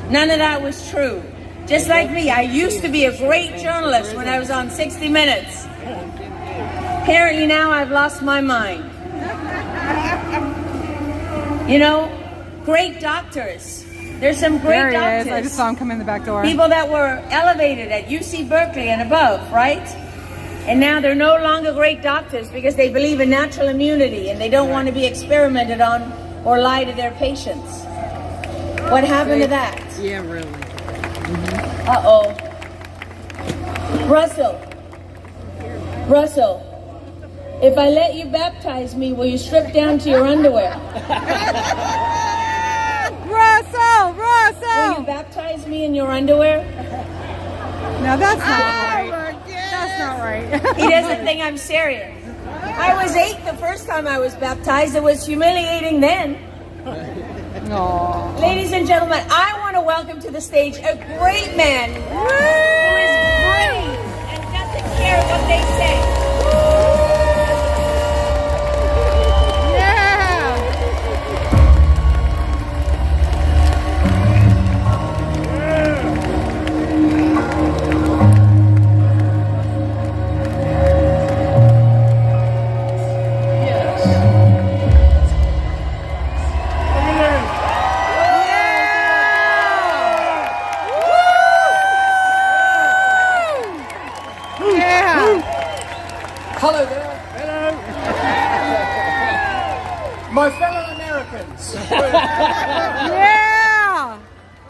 Speaker 14: None of that was true. Just like me, I used to be a great journalist when I was on 60 Minutes. Apparently now I've lost my mind. You know, great doctors. There's some great
Speaker 9: There he
Speaker 14: doctors.
Speaker 9: is. I just saw him come in the back door.
Speaker 14: People that were elevated at UC Berkeley and above, right? And now they're no longer great doctors because they believe in natural immunity and they don't want to be experimented on or lie to their patients. What happened to that?
Speaker 16: Yeah, really.
Speaker 14: Uh-oh. Russel, if I let you baptize me, will you strip down to your underwear?
Speaker 9: Russel!
Speaker 14: Will you baptize me in your underwear?
Speaker 9: No, that's not right. That's not right.
Speaker 14: He doesn't think I'm serious. I was 8 the first time I was baptized. It was humiliating then.
Speaker 9: Aww.
Speaker 14: Ladies and gentlemen, I want to welcome to the stage a great man who is brave and doesn't care what they say.
Speaker 7: Hello there. Hello. My fellow Americans.
Speaker 9: Yeah!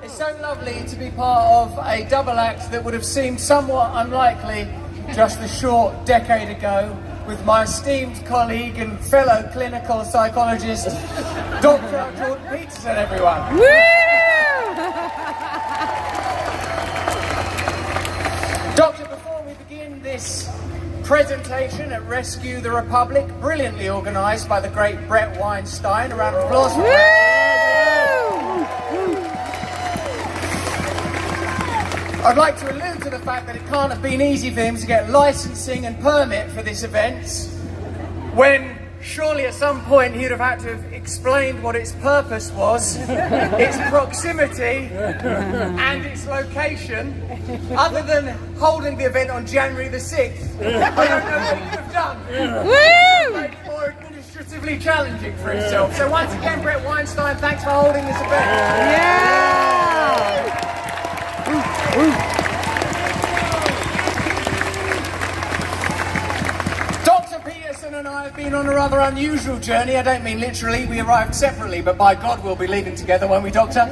Speaker 7: It's so lovely to be part of a double act that would have seemed somewhat unlikely just a short decade ago with my esteemed colleague and fellow clinical psychologist, Dr. Jordan Peterson, everyone.
Speaker 9: Woo!
Speaker 7: Doctor, before we begin this presentation at Rescue the Republic, brilliantly organised by the great Brett Weinstein. A round of applause for Brett. I'd like to allude to the fact that it can't have been easy for him to get licensing and permit for this event, when surely at some point he'd have had to have explained what its purpose was, its proximity and its location, other than holding the event on January the 6th. I don't know what he could have done. To make it more administratively challenging for himself. So once again, Brett Weinstein, thanks for holding this event. Dr. Peterson and I have been on a rather unusual journey. I don't mean literally, we arrived separately, but by God we'll be leaving together, won't we, Doctor?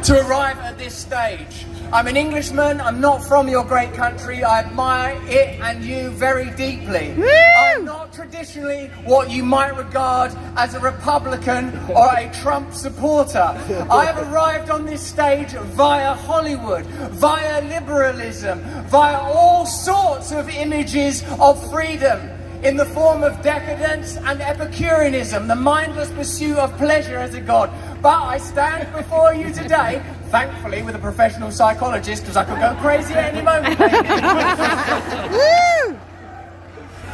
Speaker 7: To arrive at this stage. I'm an Englishman, I'm not from your great country, I admire it and you very deeply. I'm not traditionally what you might regard as a Republican or a Trump supporter. I have arrived on this stage via Hollywood, via liberalism, via all sorts of images of freedom, in the form of decadence and Epicureanism, the mindless pursuit of pleasure as a god. But I stand before you today
Speaker 8: Thankfully, with a professional psychologist, because I could go crazy at any moment.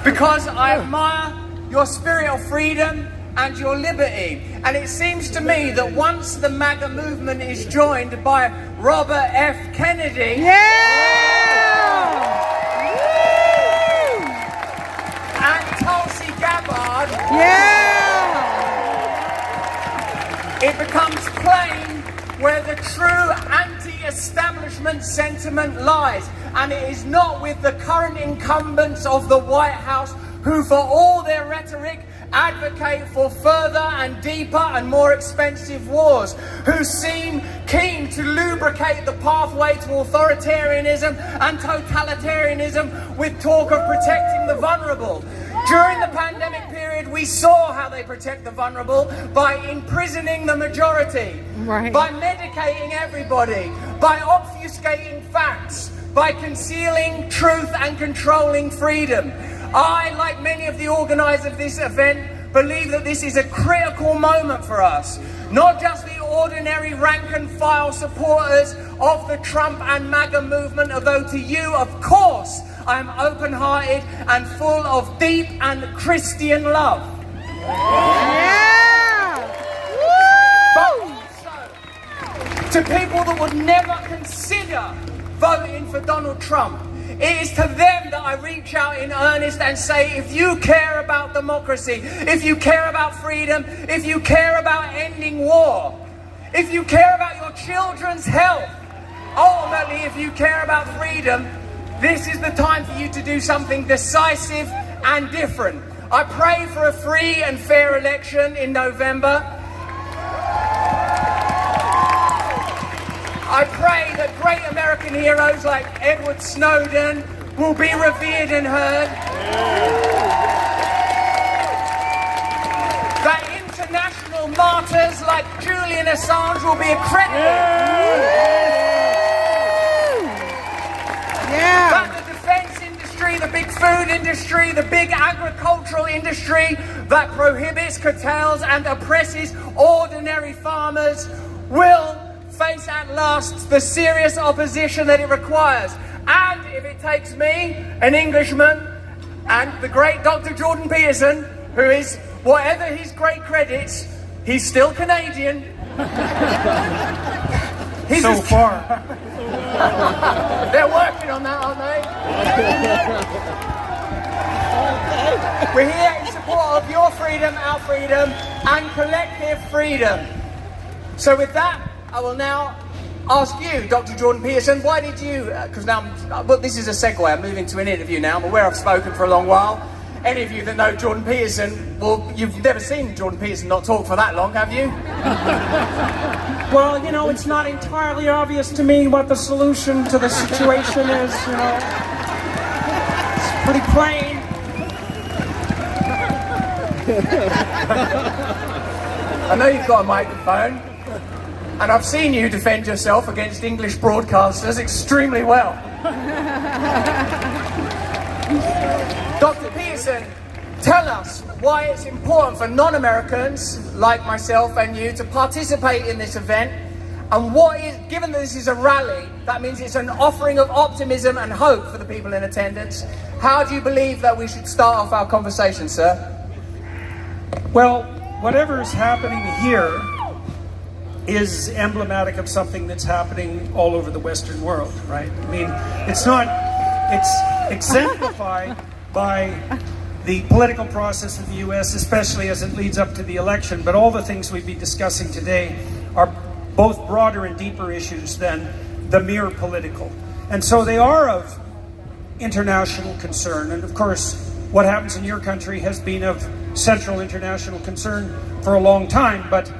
Speaker 8: Because I admire your spirit of freedom and your liberty. And it seems to me that once the MAGA movement is joined by Robert F. Kennedy... and Tulsi Gabbard... it becomes plain where the true anti-establishment sentiment lies. And it is not with the current incumbents of the White House who, for all their rhetoric, advocate for further and deeper and more expensive wars, who seem keen to lubricate the pathway to authoritarianism and totalitarianism with talk of protecting the vulnerable. During the pandemic period, we saw how they protect the vulnerable by imprisoning the majority, by medicating everybody, by obfuscating facts, by concealing truth and controlling freedom. I, like many of the organisers of this event, believe that this is a critical moment for us. Not just the ordinary rank and file supporters of the Trump and MAGA movement, although to you, of course, I am open-hearted and full of deep and Christian love. But also to people that would never consider voting for Donald Trump. It is to them that I reach out in earnest and say, if you care about democracy, if you care about freedom, if you care about ending war, if you care about your children's health, ultimately if you care about freedom, this is the time for you to do something decisive and different. I pray for a free and fair election in November. I pray that great American heroes like Edward Snowden will be revered and heard. That international martyrs like Julian Assange will be accredited. That the defense industry, the big food industry, the big agricultural industry that prohibits, curtails and oppresses ordinary farmers will face at last the serious opposition that it requires. And if it takes me, an Englishman, and the great Dr. Jordan Peterson, who is, whatever his great credits, he's still Canadian. He's
Speaker 5: so far.
Speaker 8: They're working on that, aren't they? We're here in support of your freedom, our freedom, and collective freedom. So with that, I will now ask you, Dr. Jordan Peterson, why did you, because now, but this is a segue, I'm moving to an interview now, I'm aware I've spoken for a long while. Any of you that know Jordan Peterson, well, you've never seen Jordan Peterson not talk for that long, have you?
Speaker 5: Well, you know, it's not entirely obvious to me what the solution to the situation is, you know. It's pretty plain.
Speaker 8: I know you've got a microphone, and I've seen you defend yourself against English broadcasters extremely well. Dr. Peterson, tell us why it's important for non-Americans like myself and you to participate in this event, and what is, given that this is a rally, that means it's an offering of optimism and hope for the people in attendance. How do you believe that we should start off our conversation, sir?
Speaker 5: Well, whatever is happening here is emblematic of something that's happening all over the Western world, right? I mean, it's exemplified by the political process of the U.S., especially as it leads up to the election, but all the things we'll be discussing today are both broader and deeper issues than the mere political. And so they are of international concern, and of course, what happens in your country has been of central international concern for a long time, but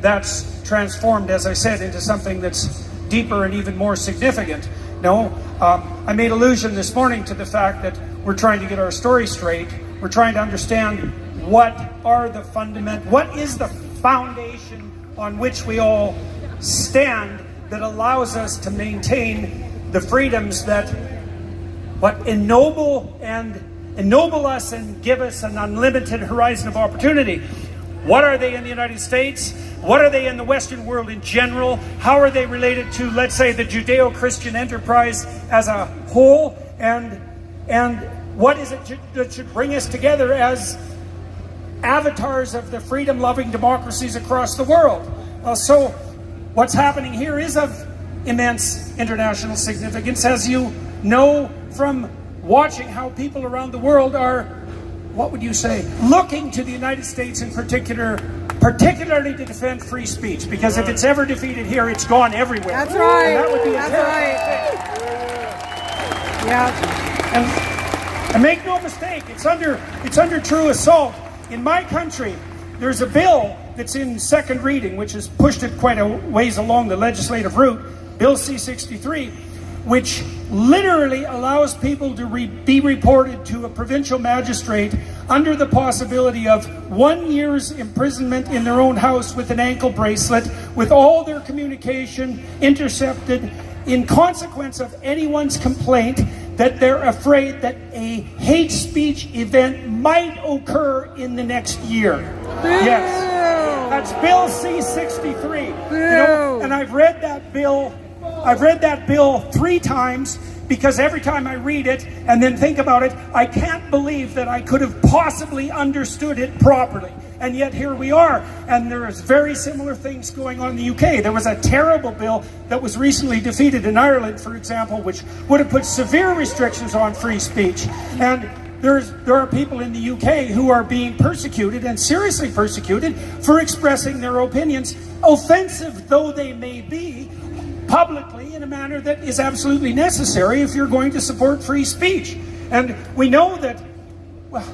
Speaker 5: that's transformed, as I said, into something that's deeper and even more significant. No, I made allusion this morning to the fact that we're trying to get our story straight. We're trying to understand what is the foundation on which we all stand that allows us to maintain the freedoms that ennoble us and give us an unlimited horizon of opportunity. What are they in the United States? What are they in the Western world in general? How are they related to, let's say, the Judeo-Christian enterprise as a whole? And what is it that should bring us together as avatars of the freedom-loving democracies across the world? So what's happening here is of immense international significance, as you know from watching how people around the world are, what would you say, looking to the United States in particularly to defend free speech, because if it's ever defeated here, it's gone everywhere.
Speaker 9: That's right.
Speaker 5: And that would be
Speaker 9: That's right. Yeah.
Speaker 5: And make no mistake, it's under true assault. In my country, there's a bill that's in second reading, which has pushed it quite a ways along the legislative route, Bill C-63, which literally allows people to be reported to a provincial magistrate under the possibility of 1 year's imprisonment in their own house with an ankle bracelet, with all their communication intercepted in consequence of anyone's complaint that they're afraid that a hate speech event might occur in the next year. Yes, that's Bill C-63. You know, and I've read that bill 3 times, because every time I read it and then think about it, I can't believe that I could have possibly understood it properly. And yet here we are, and there is very similar things going on in the UK. There was a terrible bill that was recently defeated in Ireland, for example, which would have put severe restrictions on free speech. And there are people in the UK who are being persecuted, and seriously persecuted, for expressing their opinions, offensive though they may be, publicly in a manner that is absolutely necessary if you're going to support free speech. And we know that, well,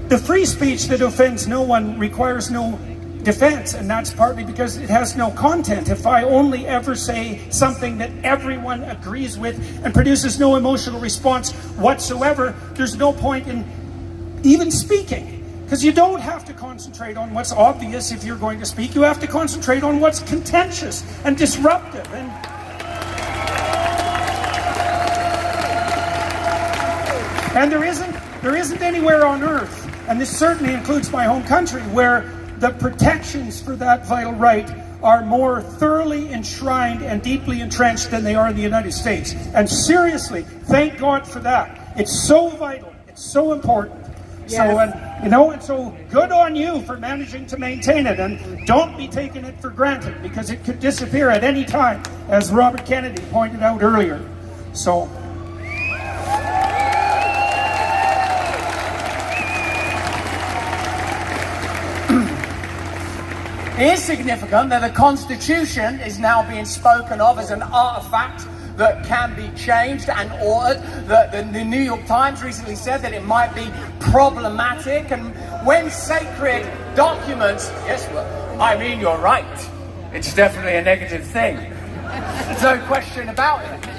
Speaker 5: the free speech that offends no one requires no defense, and that's partly because it has no content. If I only ever say something that everyone agrees with and produces no emotional response whatsoever, there's no point in even speaking. Because you don't have to concentrate on what's obvious if you're going to speak. You have to concentrate on what's contentious and disruptive. And there isn't anywhere on earth, and this certainly includes my home country, where the protections for that vital right are more thoroughly enshrined and deeply entrenched than they are in the United States. And seriously, thank God for that. It's so vital. It's so important.
Speaker 9: Yes.
Speaker 5: So, and so good on you for managing to maintain it, and don't be taking it for granted, because it could disappear at any time, as Robert Kennedy pointed out earlier. So.
Speaker 20: It is significant that the Constitution is now being spoken of as an artifact that can be changed and altered. The New York Times recently said that it might be problematic, and when sacred documents, yes, well, I mean, you're right, it's definitely a negative thing. There's no question about it.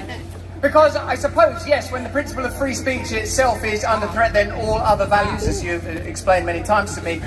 Speaker 20: Because I suppose, yes, when the principle of free speech itself is under threat, then all other values, as you've explained many times to me,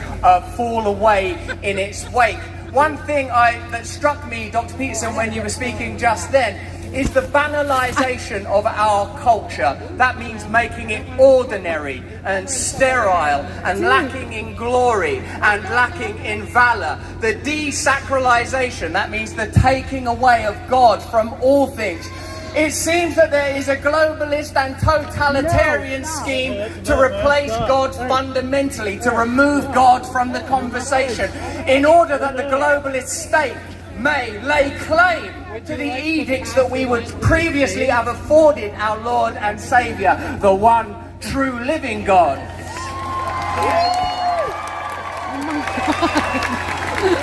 Speaker 20: fall away in its wake. One thing that struck me, Dr. Peterson, when you were speaking just then, is the banalization of our culture. That means making it ordinary and sterile and lacking in glory and lacking in valor. The desacralization, that means the taking away of God from all things. It seems that there is a globalist and totalitarian scheme to replace God fundamentally, to remove God from the conversation, in order that the globalist state may lay claim to the edicts that we would previously have afforded our Lord and Saviour, the one true living God.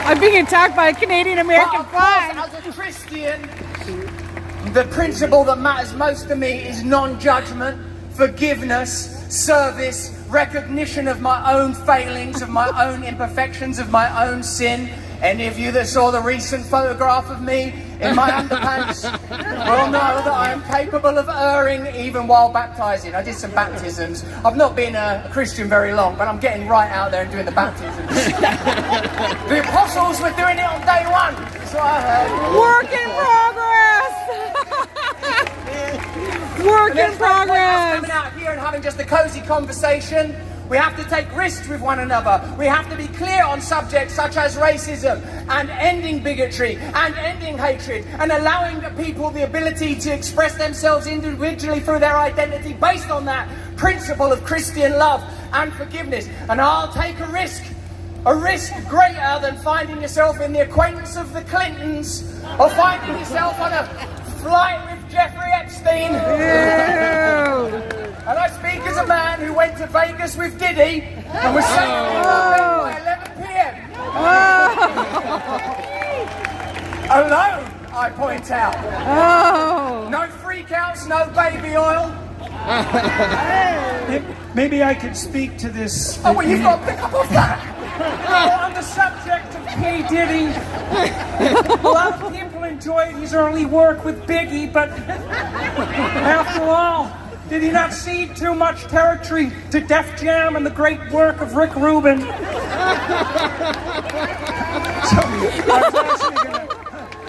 Speaker 9: I'm being attacked by a Canadian American flag.
Speaker 20: As a Christian, the principle that matters most to me is non-judgment, forgiveness, service, recognition of my own failings, of my own imperfections, of my own sin. Any of you that saw the recent photograph of me in my underpants will know that I am capable of erring even while baptizing. I did some baptisms. I've not been a Christian very long, but I'm getting right out there and doing the baptisms. The apostles were doing it on day one. That's what I heard.
Speaker 9: Work in progress. Work in progress.
Speaker 20: Coming out here and having just a cozy conversation We have to take risks with one another. We have to be clear on subjects such as racism and ending bigotry and ending hatred and allowing the people the ability to express themselves individually through their identity based on that principle of Christian love and forgiveness. And I'll take a risk greater than finding yourself in the acquaintance of the Clintons or finding yourself on a flight with Jeffrey Epstein. And I speak as a man who went to Vegas with Diddy and was sailing by 11 p.m. Alone, I point out. No freakouts, no baby oil.
Speaker 5: Maybe I could speak to this.
Speaker 20: Oh, well, you've got to pick up off that.
Speaker 5: On the subject of P. Diddy, a lot of people enjoyed his early work with Biggie, but after all, did he not cede too much territory to Def Jam and the great work of Rick Rubin?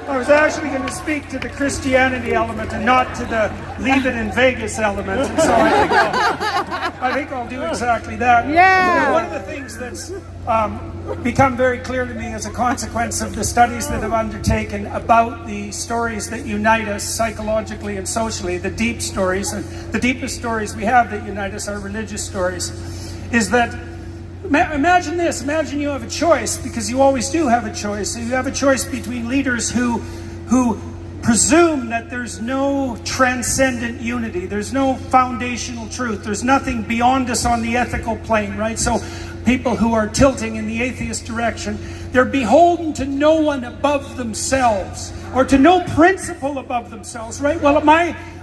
Speaker 5: I was actually going to speak to the Christianity element and not to the leave it in Vegas element. And so I think I'll do exactly that.
Speaker 9: Yeah.
Speaker 5: One of the things that's become very clear to me as a consequence of the studies that I've undertaken about the stories that unite us psychologically and socially, the deep stories, and the deepest stories we have that unite us are religious stories, is that imagine this. Imagine you have a choice, because you always do have a choice. You have a choice between leaders who presume that there's no transcendent unity. There's no foundational truth. There's nothing beyond us on the ethical plane, right? So people who are tilting in the atheist direction, they're beholden to no one above themselves or to no principle above themselves, right? Well,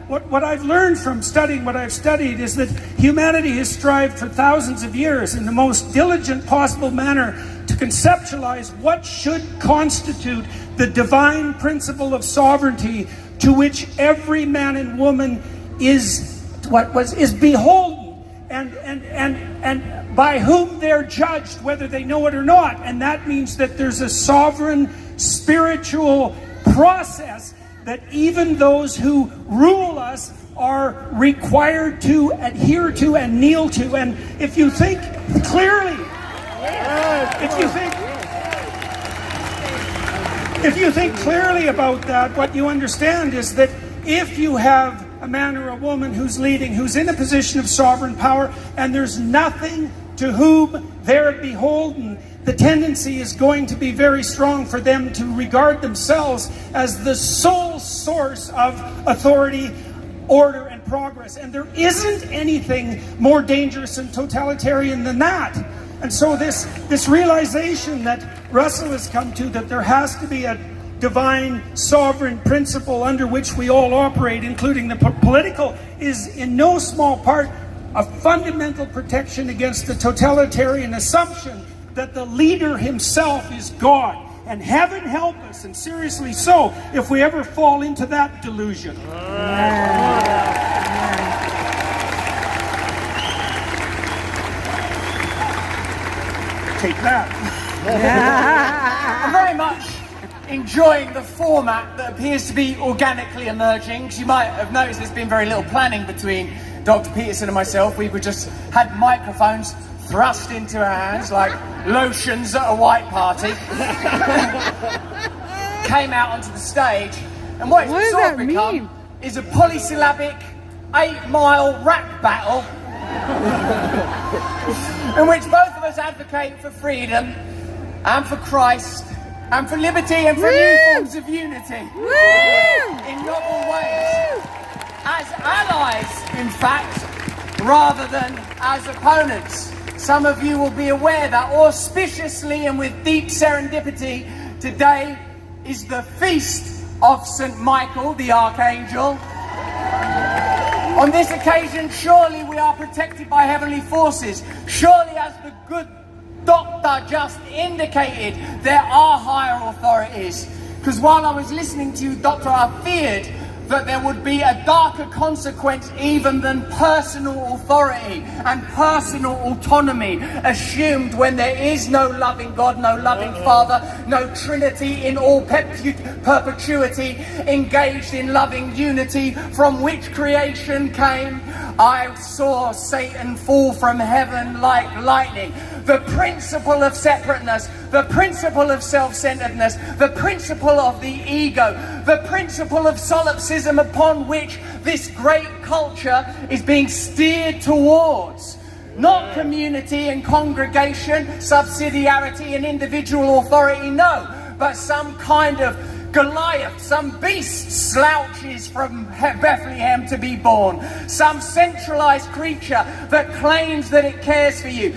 Speaker 5: what I've learned from studying what I've studied is that humanity has strived for thousands of years in the most diligent possible manner to conceptualize what should constitute the divine principle of sovereignty to which every man and woman is beholden and by whom they're judged, whether they know it or not. And that means that there's a sovereign spiritual process that even those who rule us are required to adhere to and kneel to. And if you think clearly, if you think clearly about that, what you understand is that if you have a man or a woman who's leading, who's in a position of sovereign power, and there's nothing to whom they're beholden, the tendency is going to be very strong for them to regard themselves as the sole source of authority, order, and progress. And there isn't anything more dangerous and totalitarian than that. And so this realization that Russell has come to, that there has to be a divine sovereign principle under which we all operate, including the political, is in no small part a fundamental protection against the totalitarian assumption that the leader himself is God. And heaven help us, and seriously so, if we ever fall into that delusion. Take that.
Speaker 20: I'm very much enjoying the format that appears to be organically emerging. You might have noticed there's been very little planning between Dr. Peterson and myself. We just had microphones thrust into our hands like lotions at a white party. Came out onto the stage, and what it's sort of become is a polysyllabic 8-mile rap battle in which both of us advocate for freedom and for Christ and for liberty and for new forms of unity in novel ways, as allies, in fact, rather than as opponents. Some of you will be aware that auspiciously and with deep serendipity, today is the feast of St. Michael, the Archangel. On this occasion, surely we are protected by heavenly forces. Surely, as the good doctor just indicated, there are higher authorities. Because while I was listening to you, Doctor, I feared that there would be a darker consequence even than personal authority and personal autonomy assumed when there is no loving God, no loving Father, no Trinity in all perpetuity, engaged in loving unity from which creation came. I saw Satan fall from heaven like lightning. The principle of separateness, the principle of self-centeredness, the principle of the ego, the principle of solipsism upon which this great culture is being steered towards. Not community and congregation, subsidiarity and individual authority, no, but some kind of Goliath, some beast slouches from Bethlehem to be born, some centralized creature that claims that it cares for you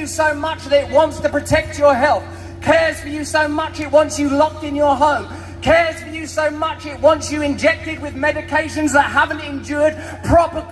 Speaker 20: so much that it wants to protect your health, cares for you so much it wants you locked in your home, cares for you so much it wants you injected with medications that haven't endured proper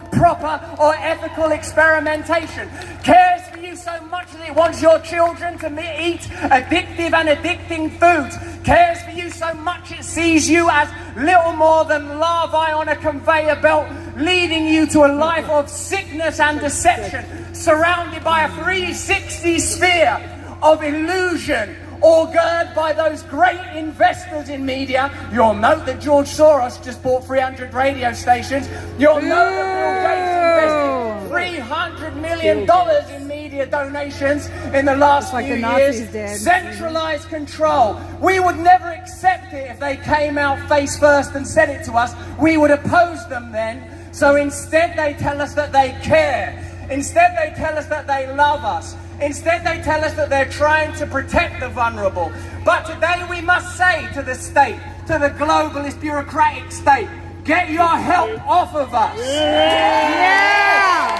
Speaker 20: or ethical experimentation, cares for you so much that it wants your children to eat addictive and addicting foods, cares for you so much it sees you as little more than larvae on a conveyor belt, leading you to a life of sickness and deception, surrounded by a 360 sphere of illusion, augured by those great investors in media. You'll note that George Soros just bought 300 radio stations. You'll note that Bill Gates invested $300 million in media donations in the last few years. Centralized control. We would never accept it if they came out face first and said it to us. We would oppose them then. So instead they tell us that they care. Instead they tell us that they love us. Instead, they tell us that they're trying to protect the vulnerable. But today we must say to the state, to the globalist bureaucratic state, get your help off of us.
Speaker 9: Yeah!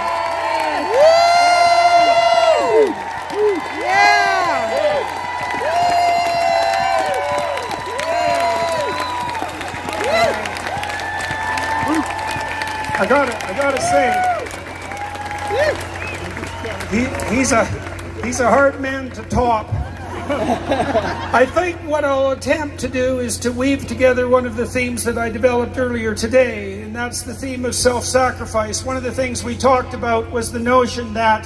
Speaker 9: Woo! Yeah!
Speaker 5: I gotta say, he's a hard man to top. I think what I'll attempt to do is to weave together one of the themes that I developed earlier today, and that's the theme of self-sacrifice. One of the things we talked about was the notion that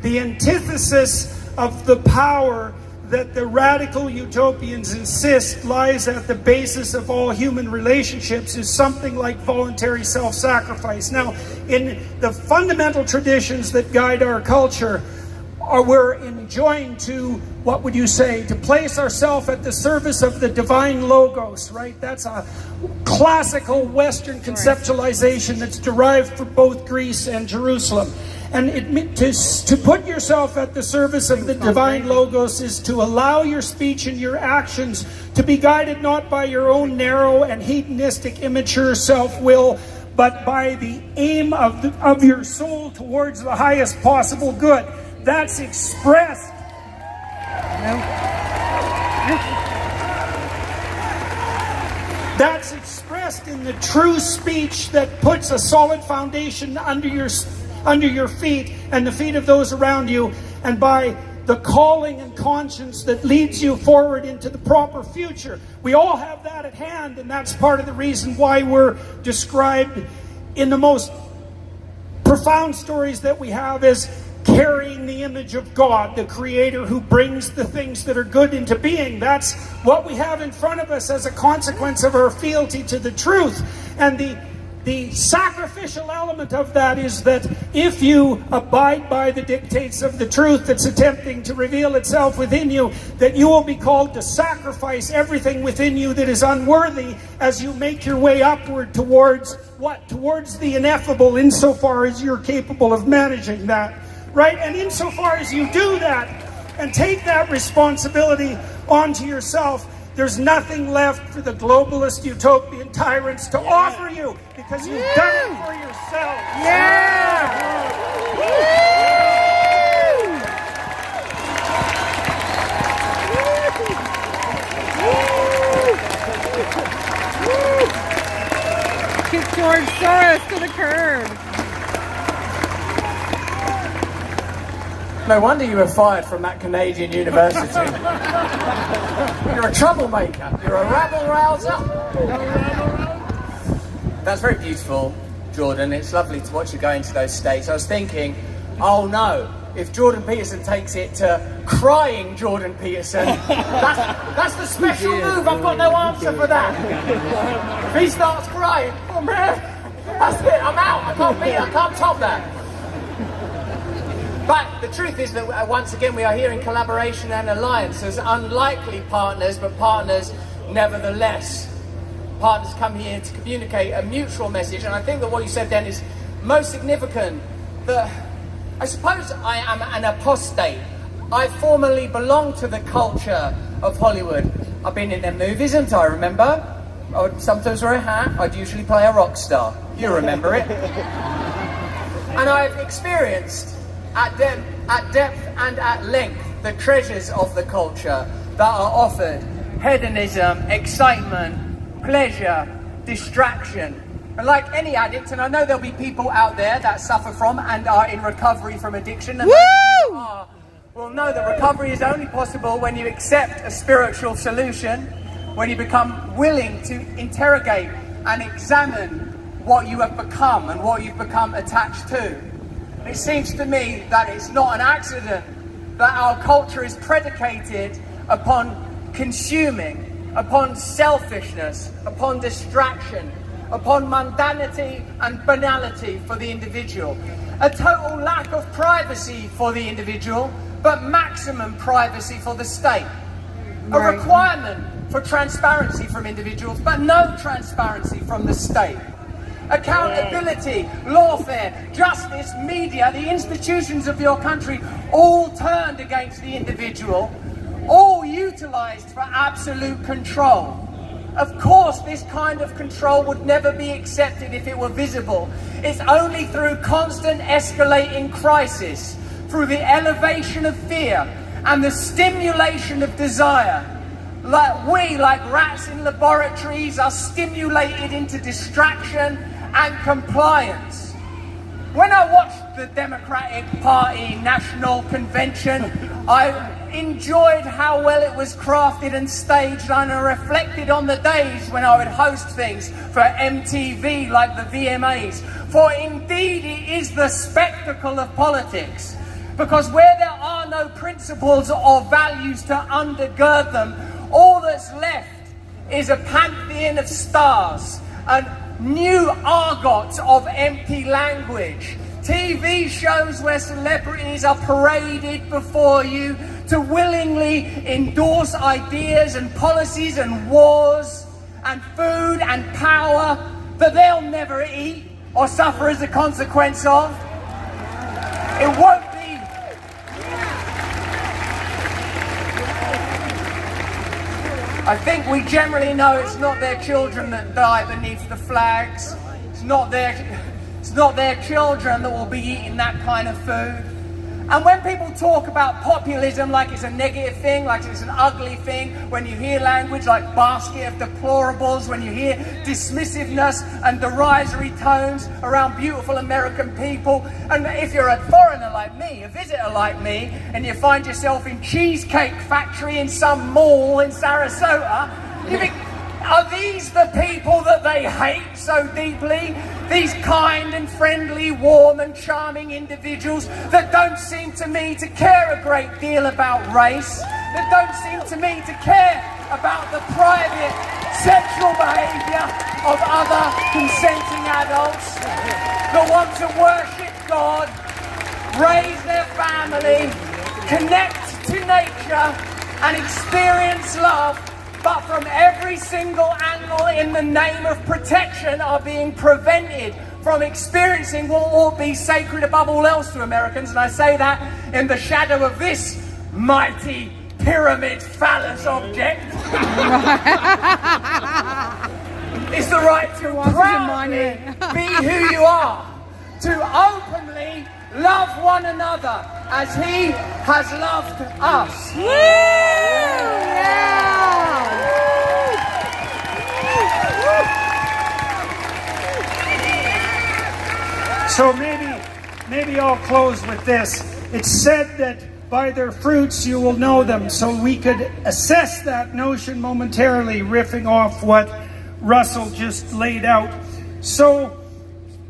Speaker 5: the antithesis of the power that the radical utopians insist lies at the basis of all human relationships is something like voluntary self-sacrifice. Now, in the fundamental traditions that guide our culture, we're enjoined to, what would you say, to place ourselves at the service of the divine logos, right? That's a classical Western conceptualization that's derived from both Greece and Jerusalem. And to put yourself at the service of the divine logos is to allow your speech and your actions to be guided not by your own narrow and hedonistic, immature self-will, but by the aim of your soul towards the highest possible good. That's expressed. That's expressed in the true speech that puts a solid foundation under your feet and the feet of those around you, and by the calling and conscience that leads you forward into the proper future. We all have that at hand, and that's part of the reason why we're described in the most profound stories that we have as carrying the image of God, the Creator who brings the things that are good into being. That's what we have in front of us as a consequence of our fealty to the truth. And the sacrificial element of that is that if you abide by the dictates of the truth that's attempting to reveal itself within you, that you will be called to sacrifice everything within you that is unworthy as you make your way upward towards what? Towards the ineffable, insofar as you're capable of managing that. Right? And insofar as you do that and take that responsibility onto yourself, there's nothing left for the globalist utopian tyrants to offer you, because you've done it for yourself.
Speaker 9: Kick George Soros to the curb.
Speaker 20: No wonder you were fired from that Canadian university. You're a troublemaker. You're a rabble-rouser. That's very beautiful, Jordan. It's lovely to watch you go into those states. I was thinking, oh no, if Jordan Peterson takes it to crying Jordan Peterson, that's the special move. I've got no answer for that. If he starts crying, oh man, That's it, I'm out. I can't top that. But the truth is that once again we are here in collaboration and alliance as unlikely partners, but partners nevertheless. Partners come here to communicate a mutual message, and I think that what you said then is most significant. That I suppose I am an apostate. I formerly belonged to the culture of Hollywood. I've been in their movies, haven't I? Remember? I would sometimes wear a hat. I'd usually play a rock star. You remember it? And I've experienced at depth and at length the treasures of the culture that are offered. Hedonism, excitement, pleasure, distraction. And like any addict, and I know there'll be people out there that suffer from and are in recovery from addiction, and those of you that are will know that recovery is only possible when you accept a spiritual solution, when you become willing to interrogate and examine what you have become and what you've become attached to. And it seems to me that it's not an accident that our culture is predicated upon consuming, upon selfishness, upon distraction, upon mundanity and banality for the individual. A total lack of privacy for the individual, but maximum privacy for the state. A requirement for transparency from individuals, but no transparency from the state. Accountability, lawfare, justice, media, the institutions of your country, all turned against the individual, all utilised for absolute control. Of course, this kind of control would never be accepted if it were visible. It's only through constant escalating crisis, through the elevation of fear and the stimulation of desire, like rats in laboratories, are stimulated into distraction and compliance. When I watched the Democratic Party National Convention, I enjoyed how well it was crafted and staged, and I reflected on the days when I would host things for MTV like the VMAs. For indeed it is the spectacle of politics, because where there are no principles or values to undergird them, all that's left is a pantheon of stars and new argot of empty language. TV shows where celebrities are paraded before you to willingly endorse ideas and policies and wars and food and power that they'll never eat or suffer as a consequence of. It won't be. I think we generally know it's not their children that die beneath the flags. It's not their children that will be eating that kind of food. And when people talk about populism like it's a negative thing, like it's an ugly thing, when you hear language like basket of deplorables, when you hear dismissiveness and derisory tones around beautiful American people, and if you're a foreigner like me, a visitor like me, and you find yourself in Cheesecake Factory in some mall in Sarasota, you think, are these the people that they hate so deeply? These kind and friendly, warm and charming individuals that don't seem to me to care a great deal about race, that don't seem to me to care about the private sexual behaviour of other consenting adults, that want to worship God, raise their family, connect to nature and experience love, but from every single angle in the name of protection are being prevented from experiencing what ought to be sacred above all else to Americans. And I say that in the shadow of this mighty pyramid phallus object. It's the right to proudly be who you are, to openly love one another as He has loved us.
Speaker 5: So maybe I'll close with this. It's said that by their fruits you will know them. So we could assess that notion momentarily, riffing off what Russell just laid out. So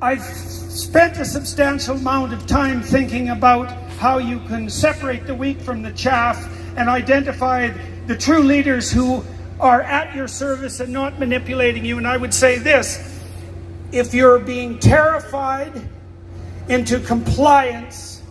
Speaker 5: I've spent a substantial amount of time thinking about how you can separate the wheat from the chaff and identify the true leaders who are at your service and not manipulating you. And I would say this: if you're being terrified into compliance,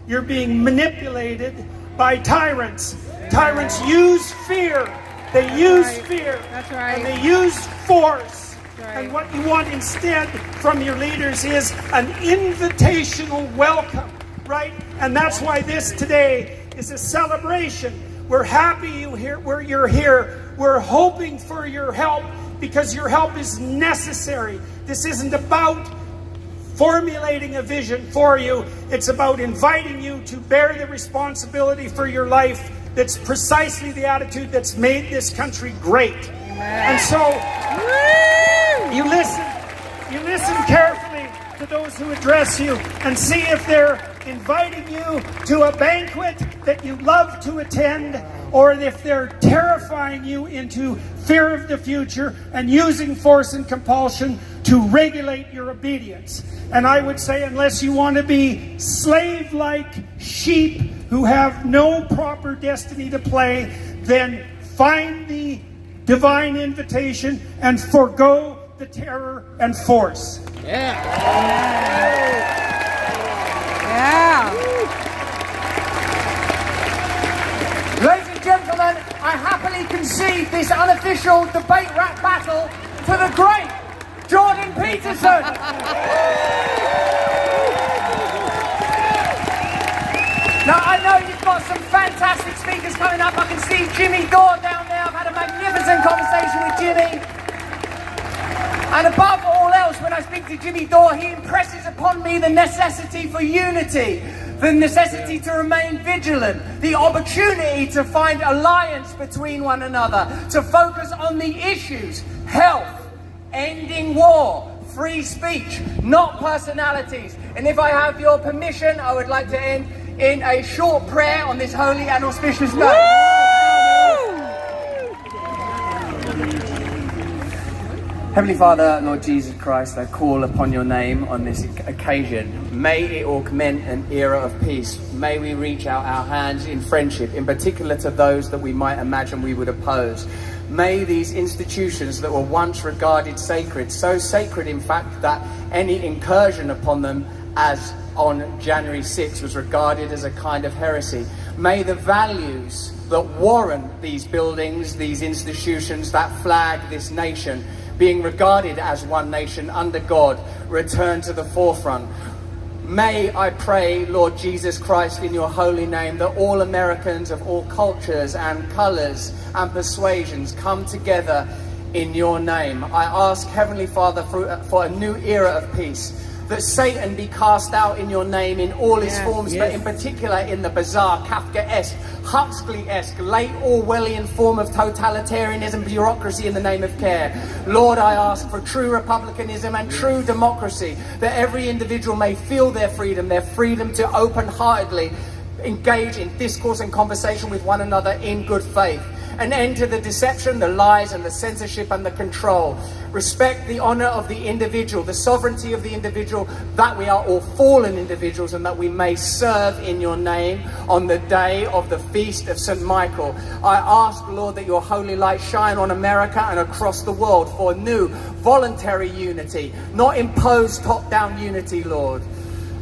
Speaker 5: you're being manipulated by tyrants. Tyrants use fear. They use fear.
Speaker 9: That's right.
Speaker 5: And they use force.
Speaker 9: That's right.
Speaker 5: And what you want instead from your leaders is an invitational welcome, right? And that's why this today is a celebration. We're happy you're here. We're hoping for your help because your help is necessary. This isn't about formulating a vision for you. It's about inviting you to bear the responsibility for your life. That's precisely the attitude that's made this country great. And so you listen carefully to those who address you and see if they're inviting you to a banquet that you love to attend, or if they're terrifying you into fear of the future and using force and compulsion to regulate your obedience. And I would say, unless you want to be slave-like sheep who have no proper destiny to play, then find the divine invitation and forgo the terror and force.
Speaker 9: Yeah.
Speaker 20: Ladies and gentlemen, I happily concede this unofficial debate rap battle to the great Jordan Peterson. Now, I know you've got some fantastic speakers coming up. I can see Jimmy Dore down there. I've had a magnificent conversation with Jimmy. And above all else, when I speak to Jimmy Dore, he impresses upon me the necessity for unity, the necessity to remain vigilant, the opportunity to find alliance between one another, to focus on the issues: health, ending war, free speech, not personalities. And if I have your permission, I would like to end in a short prayer on this holy and auspicious night. Heavenly Father, Lord Jesus Christ, I call upon your name on this occasion. May it augment an era of peace. May we reach out our hands in friendship, in particular to those that we might imagine we would oppose. May these institutions that were once regarded sacred, so sacred in fact that any incursion upon them, as on January 6th, was regarded as a kind of heresy. May the values that warrant these buildings, these institutions, that flag, this nation, being regarded as one nation under God, return to the forefront. May, I pray, Lord Jesus Christ, in your holy name, that all Americans of all cultures and colours and persuasions come together in your name. I ask, Heavenly Father, for a new era of peace, that Satan be cast out in your name in all his forms, but in particular in the bizarre, Kafkaesque, Huxley-esque, late Orwellian form of totalitarianism, bureaucracy in the name of care. Lord, I ask for true republicanism and true democracy, that every individual may feel their freedom to open-heartedly engage in discourse and conversation with one another in good faith. An end to the deception, the lies, and the censorship and the control. Respect the honor of the individual, the sovereignty of the individual, that we are all fallen individuals and that we may serve in your name on the day of the feast of St. Michael. I ask, Lord, that your holy light shine on America and across the world for new voluntary unity, not imposed top-down unity, Lord.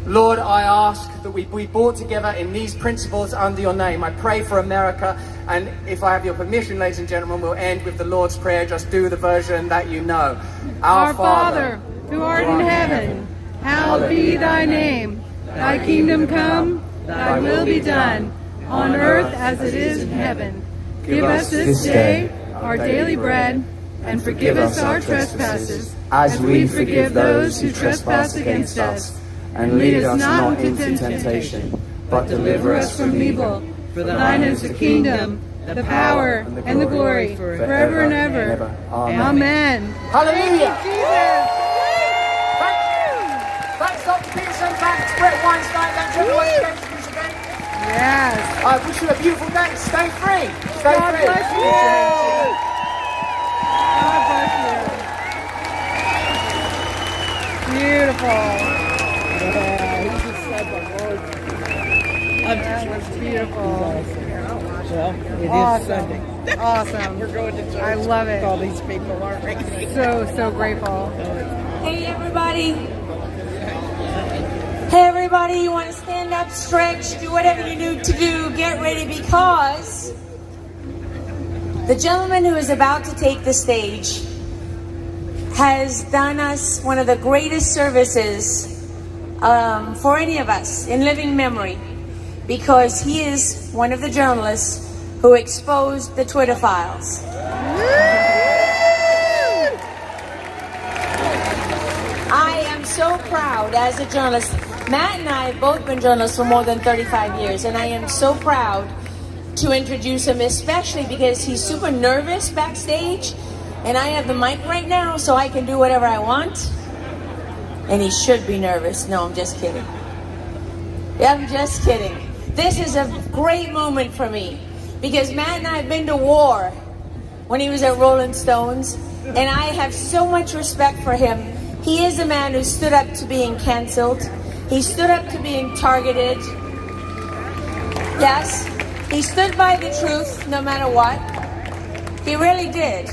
Speaker 20: Lord, I ask that we be brought together in these principles under your name. I pray for America, and if I have your permission, ladies and gentlemen, we'll end with the Lord's Prayer. Just do the version that you know.
Speaker 9: Our Father, who art in heaven, hallowed be thy name. Thy kingdom come, thy will be done, on earth as it is in heaven. Give us this day our daily bread, and forgive us our trespasses, as we forgive those who trespass against us. And lead us not into temptation, but deliver us from evil. For thine is the kingdom, the power, and the glory, forever and ever. Amen.
Speaker 20: Hallelujah.
Speaker 9: Thank you, Jesus.
Speaker 20: Thanks, Dr. Peterson. Thanks, Brett Weinstein. Thanks, everyone who came to this event.
Speaker 9: Yes.
Speaker 20: I wish you a beautiful day. Stay free. Stay
Speaker 9: God
Speaker 20: free.
Speaker 9: bless you. God bless you. Beautiful. That was beautiful.
Speaker 16: Well, it
Speaker 9: Awesome.
Speaker 16: is Sunday.
Speaker 9: Awesome.
Speaker 16: We're going to church.
Speaker 9: I love it.
Speaker 16: All these people, aren't we?
Speaker 9: So grateful.
Speaker 14: Hey, everybody.
Speaker 21: everybody. Hey, everybody, you want to stand up, stretch, do whatever you need to do, get ready, because the gentleman who is about to take the stage has done us one of the greatest services for any of us in living memory, because he is one of the journalists who exposed the Twitter files. I am so proud as a journalist. Matt and I have both been journalists for more than 35 years, and I am so proud to introduce him, especially because he's super nervous backstage, and I have the mic right now, so I can do whatever I want. And he should be nervous. No, I'm just kidding. I'm just kidding. This is a great moment for me, because Matt and I have been to war when he was at Rolling Stones, and I have so much respect for him. He is a man who stood up to being canceled. He stood up to being targeted. Yes, he stood by the truth no matter what. He really did.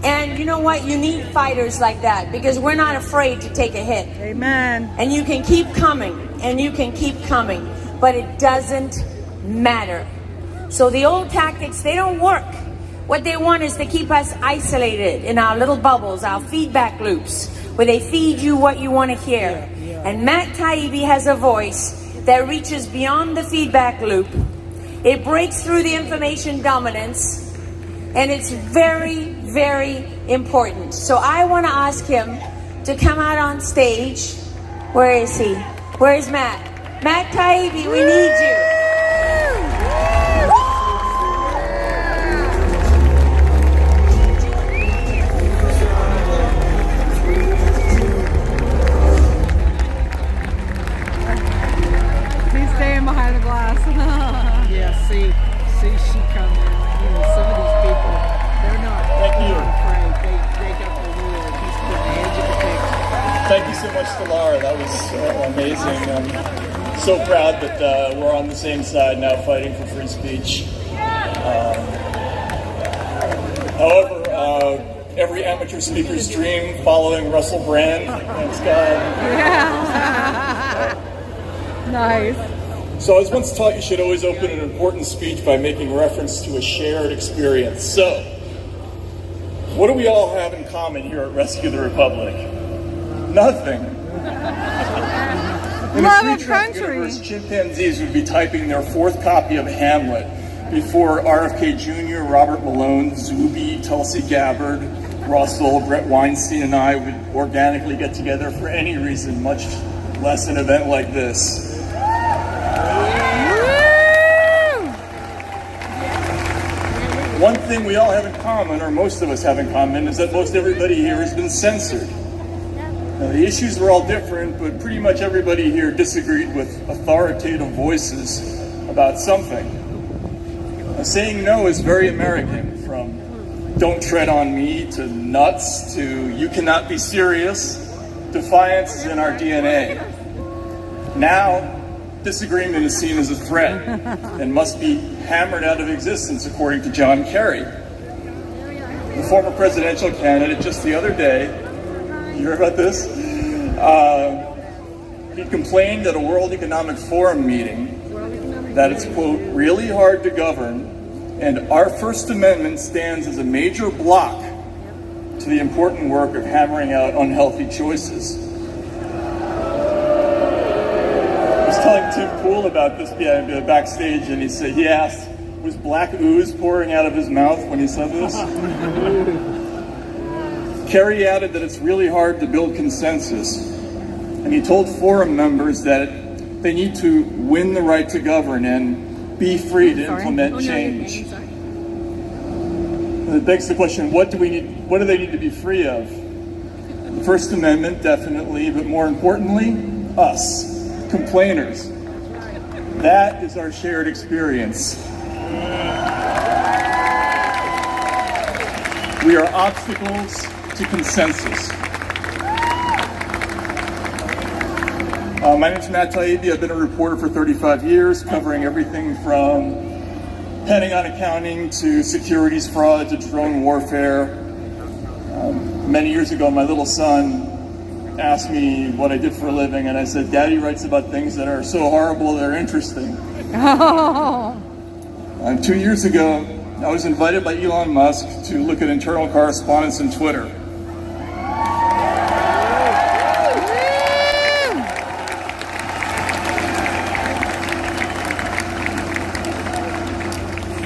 Speaker 21: And you know what? You need fighters like that, because we're not afraid to take a hit.
Speaker 9: Amen.
Speaker 21: And you can keep coming, and you can keep coming, but it doesn't matter. So the old tactics, they don't work. What they want is to keep us isolated in our little bubbles, our feedback loops, where they feed you what you want to hear. And Matt Taibbi has a voice that reaches beyond the feedback loop. It breaks through the information dominance, and it's very, very important. So I want to ask him to come out on stage. Where is he? Where is Matt? Matt Taibbi, we need you.
Speaker 9: He's staying behind the glass.
Speaker 16: Yeah, see, she comes in. You know, some of these people, they're not afraid. They got the rule. He's put the edge of the picture.
Speaker 22: Thank you so much to Laura. That was amazing. I'm so proud that we're on the same side now, fighting for free speech. However, every amateur speaker's dream following Russel Brand. Thanks, God.
Speaker 9: Yeah. Nice.
Speaker 22: So I was once taught you should always open an important speech by making reference to a shared experience. So, what do we all have in common here at Rescue the Republic? Nothing.
Speaker 9: Love of country.
Speaker 22: Universe, chimpanzees would be typing their fourth copy of Hamlet before RFK Jr., Robert Malone, Zuby, Tulsi Gabbard, Russel, Brett Weinstein, and I would organically get together for any reason, much less an event like this. One thing we all have in common, or most of us have in common, is that most everybody here has been censored. Now, the issues were all different, but pretty much everybody here disagreed with authoritative voices about something. Now, saying no is very American, from "don't tread on me" to "nuts" to "you cannot be serious." Defiance is in our DNA. Now, disagreement is seen as a threat and must be hammered out of existence, according to John Kerry, the former presidential candidate. Just the other day, you heard about this? He complained at a World Economic Forum meeting that it's, quote, really hard to govern, and our First Amendment stands as a major block to the important work of hammering out unhealthy choices. I was telling Tim Pool about this backstage, and he asked, was black ooze pouring out of his mouth when he said this? Kerry added that it's really hard to build consensus, and he told forum members that they need to win the right to govern and be free to implement change. It begs the question, what do they need to be free of? The First Amendment, definitely, but more importantly, us, complainers. That is our shared experience. We are obstacles to consensus. My name is Matt Taibbi. I've been a reporter for 35 years, covering everything from Pentagon accounting to securities fraud to drone warfare. Many years ago, my little son asked me what I did for a living, and I said, Daddy writes about things that are so horrible they're interesting. 2 years ago, I was invited by Elon Musk to look at internal correspondence in Twitter.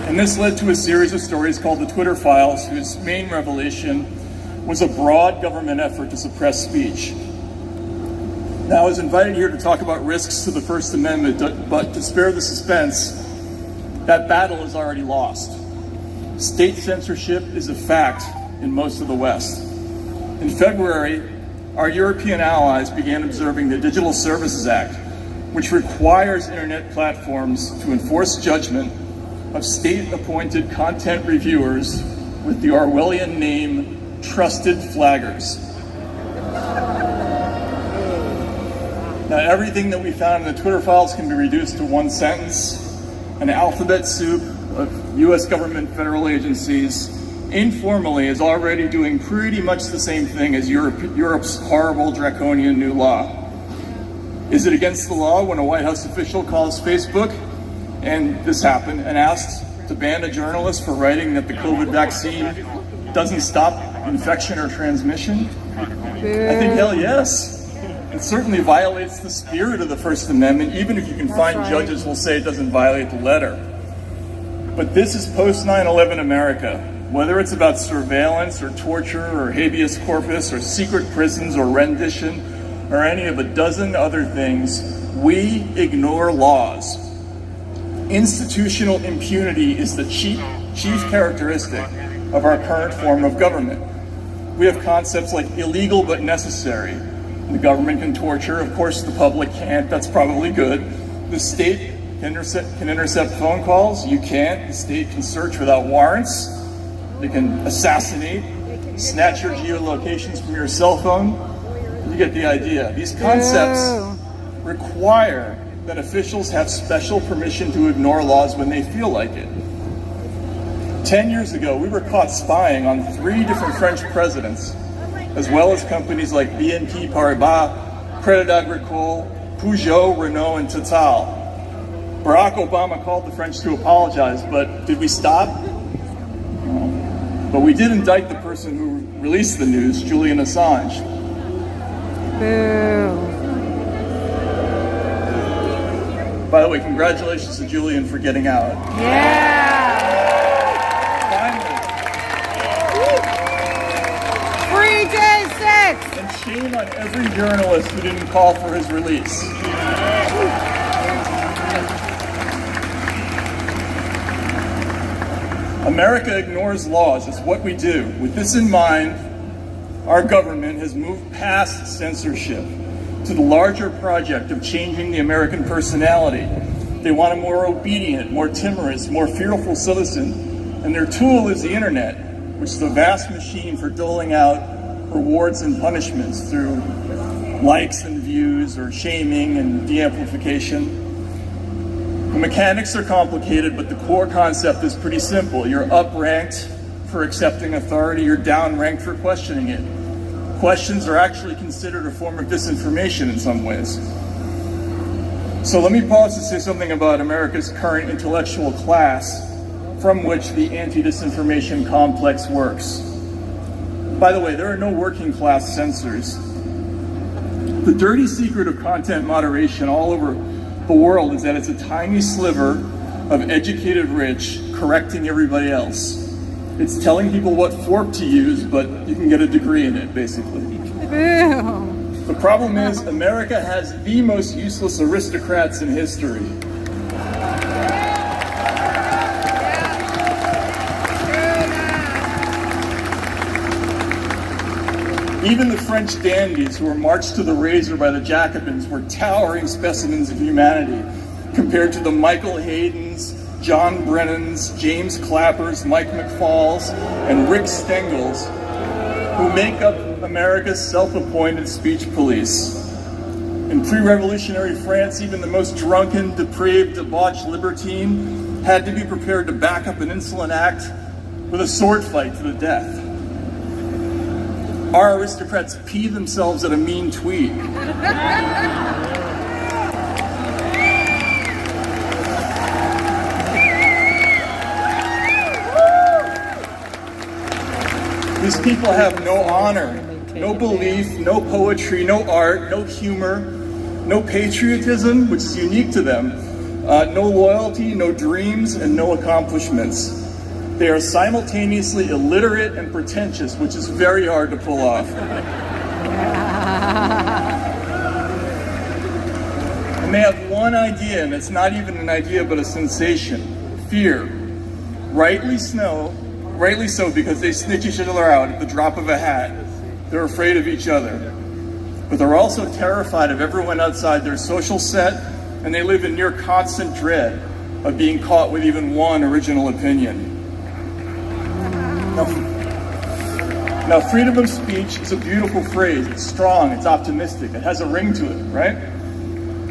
Speaker 22: And this led to a series of stories called the Twitter Files, whose main revelation was a broad government effort to suppress speech. Now, I was invited here to talk about risks to the First Amendment, but to spare the suspense, that battle is already lost. State censorship is a fact in most of the West. In February, our European allies began observing the Digital Services Act, which requires internet platforms to enforce judgment of state-appointed content reviewers with the Orwellian name Trusted Flaggers. Now, everything that we found in the Twitter files can be reduced to one sentence: an alphabet soup of US government federal agencies informally is already doing pretty much the same thing as Europe's horrible draconian new law. Is it against the law when a White House official calls Facebook, and this happened, and asks to ban a journalist for writing that the COVID vaccine doesn't stop infection or transmission? I think hell yes. It certainly violates the spirit of the First Amendment, even if you can find judges who will say it doesn't violate the letter. But this is post 9/11 America. Whether it's about surveillance or torture or habeas corpus or secret prisons or rendition or any of a dozen other things, we ignore laws. Institutional impunity is the chief characteristic of our current form of government. We have concepts like illegal but necessary. The government can torture, of course the public can't, that's probably good. The state can intercept phone calls, you can't. The state can search without warrants. They can assassinate, snatch your geolocations from your cell phone. You get the idea. These concepts require that officials have special permission to ignore laws when they feel like it. 10 years ago, we were caught spying on 3 different French presidents, as well as companies like BNP Paribas, Crédit Agricole, Peugeot, Renault, and Total. Barack Obama called the French to apologize, but did we stop? No. But we did indict the person who released the news, Julian Assange.
Speaker 9: Boo.
Speaker 22: By the way, congratulations to Julian for getting out.
Speaker 9: Free J6!
Speaker 22: And shame on every journalist who didn't call for his release. America ignores laws. It's what we do. With this in mind, our government has moved past censorship to the larger project of changing the American personality. They want a more obedient, more timorous, more fearful citizen. And their tool is the internet, which is a vast machine for doling out rewards and punishments through likes and views or shaming and de-amplification. The mechanics are complicated, but the core concept is pretty simple. You're up-ranked for accepting authority, you're down-ranked for questioning it. Questions are actually considered a form of disinformation in some ways. So let me pause to say something about America's current intellectual class from which the anti-disinformation complex works. By the way, there are no working class censors. The dirty secret of content moderation all over the world is that it's a tiny sliver of educated rich correcting everybody else. It's telling people what fork to use, but you can get a degree in it, basically. The problem is, America has the most useless aristocrats in history. Even the French dandies who were marched to the razor by the Jacobins were towering specimens of humanity compared to the Michael Haydens, John Brennans, James Clappers, Mike McFalls, and Rick Stengels, who make up America's self-appointed speech police. In pre-revolutionary France, even the most drunken, depraved, debauched libertine had to be prepared to back up an insolent act with a sword fight to the death. Our aristocrats pee themselves at a mean tweet. These people have no honor, no belief, no poetry, no art, no humor, no patriotism, which is unique to them, no loyalty, no dreams, and no accomplishments. They are simultaneously illiterate and pretentious, which is very hard to pull off. And they have one idea, and it's not even an idea, but a sensation: fear. Rightly so, because they snitch each other out at the drop of a hat. They're afraid of each other. But they're also terrified of everyone outside their social set, and they live in near constant dread of being caught with even one original opinion. Now, freedom of speech is a beautiful phrase. It's strong, it's optimistic, it has a ring to it, right?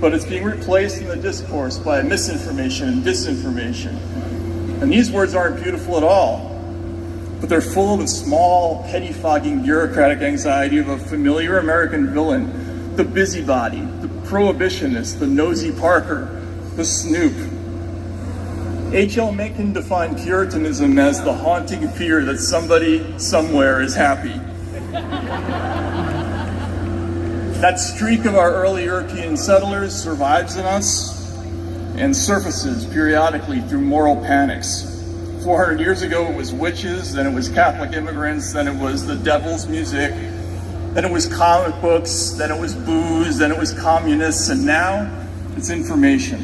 Speaker 22: But it's being replaced in the discourse by misinformation and disinformation. And these words aren't beautiful at all, but they're full of the small, pettifogging, bureaucratic anxiety of a familiar American villain, the busybody, the prohibitionist, the nosy Parker, the snoop. H.L. Mencken defined Puritanism as the haunting fear that somebody somewhere is happy. That streak of our early European settlers survives in us and surfaces periodically through moral panics. 400 years ago it was witches, then it was Catholic immigrants, then it was the devil's music, then it was comic books, then it was booze, then it was communists, and now it's information.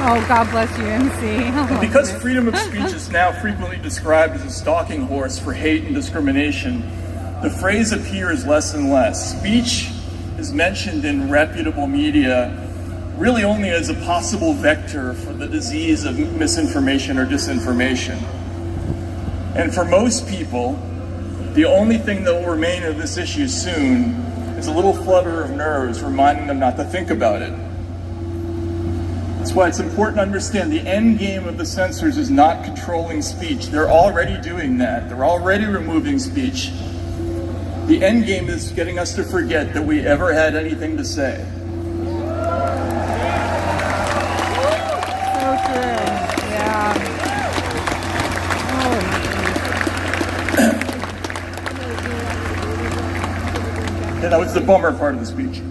Speaker 9: Oh, God bless you, MC. Oh,
Speaker 22: and because freedom of speech is now frequently described as a stalking horse for hate and discrimination, the phrase appears less and less. Speech is mentioned in reputable media really only as a possible vector for the disease of misinformation or disinformation. And for most people, the only thing that will remain of this issue soon is a little flutter of nerves reminding them not to think about it. That's why it's important to understand the end game of the censors is not controlling speech. They're already doing that. They're already removing speech. The end game is getting us to forget that we ever had anything to say.
Speaker 9: So true. Yeah.
Speaker 22: Yeah, that was the bummer part of the speech.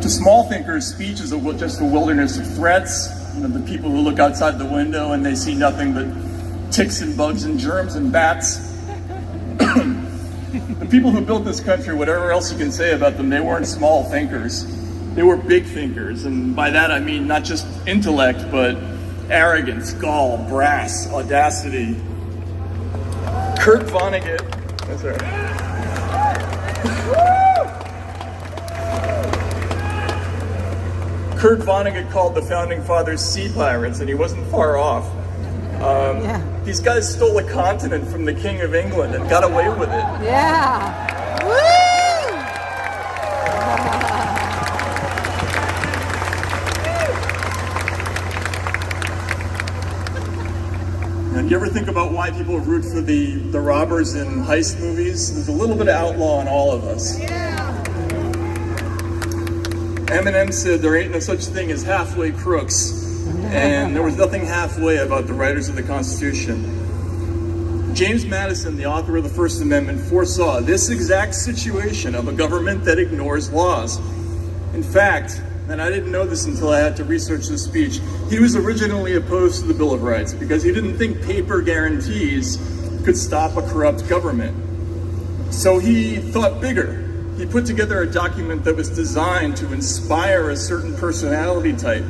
Speaker 22: To small thinkers, speech is just a wilderness of threats. You know, the people who look outside the window and they see nothing but ticks and bugs and germs and bats. The people who built this country, whatever else you can say about them, they weren't small thinkers. They were big thinkers, and by that I mean not just intellect, but arrogance, gall, brass, audacity. Kurt Vonnegut, that's right. Kurt Vonnegut called the Founding Fathers sea pirates, and he wasn't far off. These guys stole a continent from the King of England and got away with it.
Speaker 9: Yeah. Woo!
Speaker 22: And you ever think about why people root for the robbers in heist movies? There's a little bit of outlaw in all of us. Eminem said there ain't no such thing as halfway crooks. And there was nothing halfway about the writers of the Constitution. James Madison, the author of the First Amendment, foresaw this exact situation of a government that ignores laws. In fact, and I didn't know this until I had to research this speech, he was originally opposed to the Bill of Rights because he didn't think paper guarantees could stop a corrupt government. So he thought bigger. He put together a document that was designed to inspire a certain personality type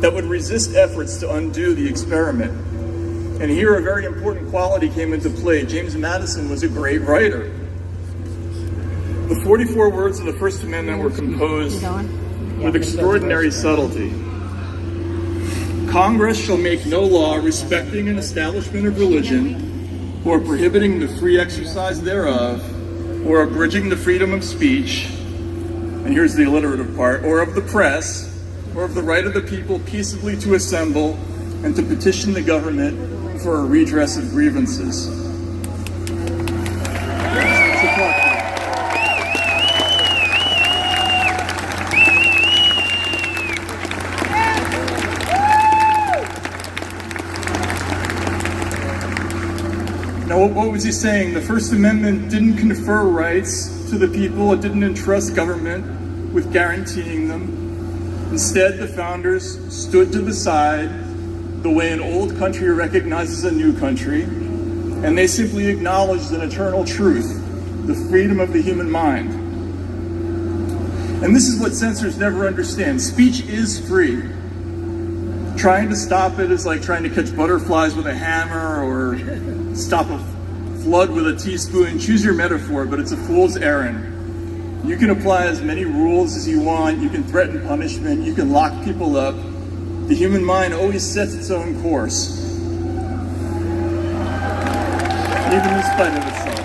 Speaker 22: that would resist efforts to undo the experiment. And here a very important quality came into play. James Madison was a great writer. The 44 words of the First Amendment were composed with extraordinary subtlety. Congress shall make no law respecting an establishment of religion or prohibiting the free exercise thereof, or abridging the freedom of speech, and here's the alliterative part, or of the press, or of the right of the people peaceably to assemble and to petition the government for a redress of grievances. Now, what was he saying? The First Amendment didn't confer rights to the people. It didn't entrust government with guaranteeing them. Instead, the founders stood to the side the way an old country recognizes a new country, and they simply acknowledged an eternal truth, the freedom of the human mind. And this is what censors never understand. Speech is free. Trying to stop it is like trying to catch butterflies with a hammer or stop a flood with a teaspoon. Choose your metaphor, but it's a fool's errand. You can apply as many rules as you want. You can threaten punishment. You can lock people up. The human mind always sets its own course, even in spite of itself.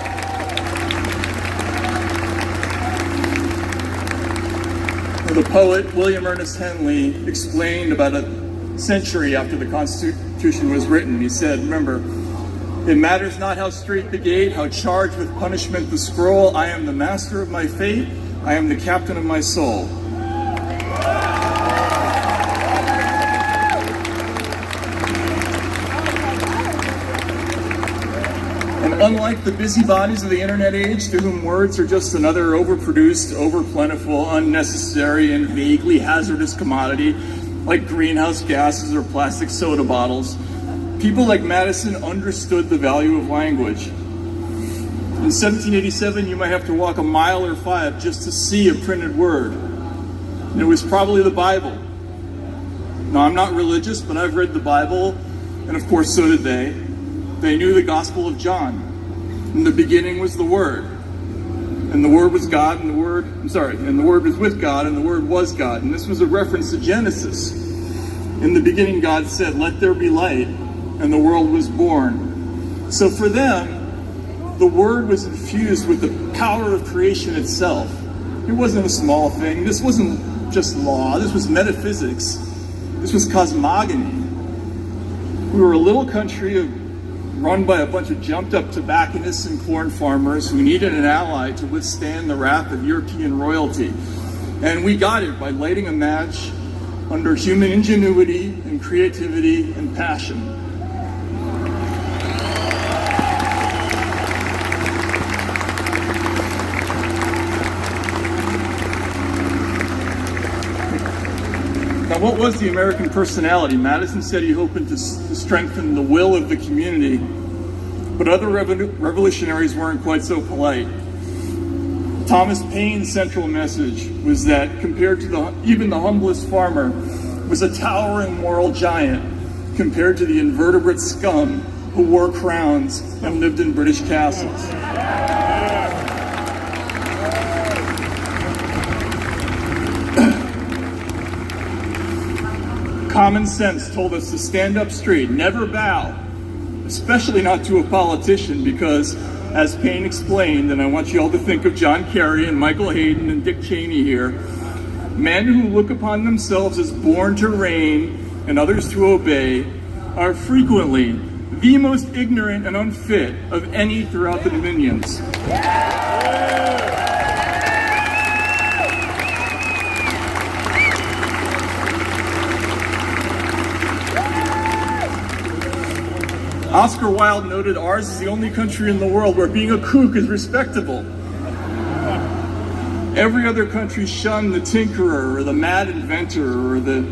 Speaker 22: The poet William Ernest Henley explained about a century after the Constitution was written. He said, remember, it matters not how straight the gate, how charged with punishment the scroll. I am the master of my fate. I am the captain of my soul. And unlike the busybodies of the internet age, to whom words are just another overproduced, overplentiful, unnecessary, and vaguely hazardous commodity, like greenhouse gases or plastic soda bottles, people like Madison understood the value of language. In 1787, you might have to walk a mile or 5 just to see a printed word. And it was probably the Bible. Now, I'm not religious, but I've read the Bible, and of course so did they. They knew the Gospel of John. In the beginning was the Word. And the Word was God, and the Word was with God, and the Word was God. And this was a reference to Genesis. In the beginning, God said, "Let there be light," and the world was born. So for them, the Word was infused with the power of creation itself. It wasn't a small thing. This wasn't just law. This was metaphysics. This was cosmogony. We were a little country run by a bunch of jumped-up tobacconists and corn farmers who needed an ally to withstand the wrath of European royalty. And we got it by lighting a match under human ingenuity and creativity and passion. Now, what was the American personality? Madison said he hoped to strengthen the will of the community, but other revolutionaries weren't quite so polite. Thomas Paine's central message was that compared to even the humblest farmer was a towering moral giant compared to the invertebrate scum who wore crowns and lived in British castles. Common sense told us to stand up straight, never bow, especially not to a politician, because, as Paine explained, and I want you all to think of John Kerry and Michael Hayden and Dick Cheney here, men who look upon themselves as born to reign and others to obey are frequently the most ignorant and unfit of any throughout the dominions. Oscar Wilde noted ours is the only country in the world where being a kook is respectable. Every other country shunned the tinkerer or the mad inventor or the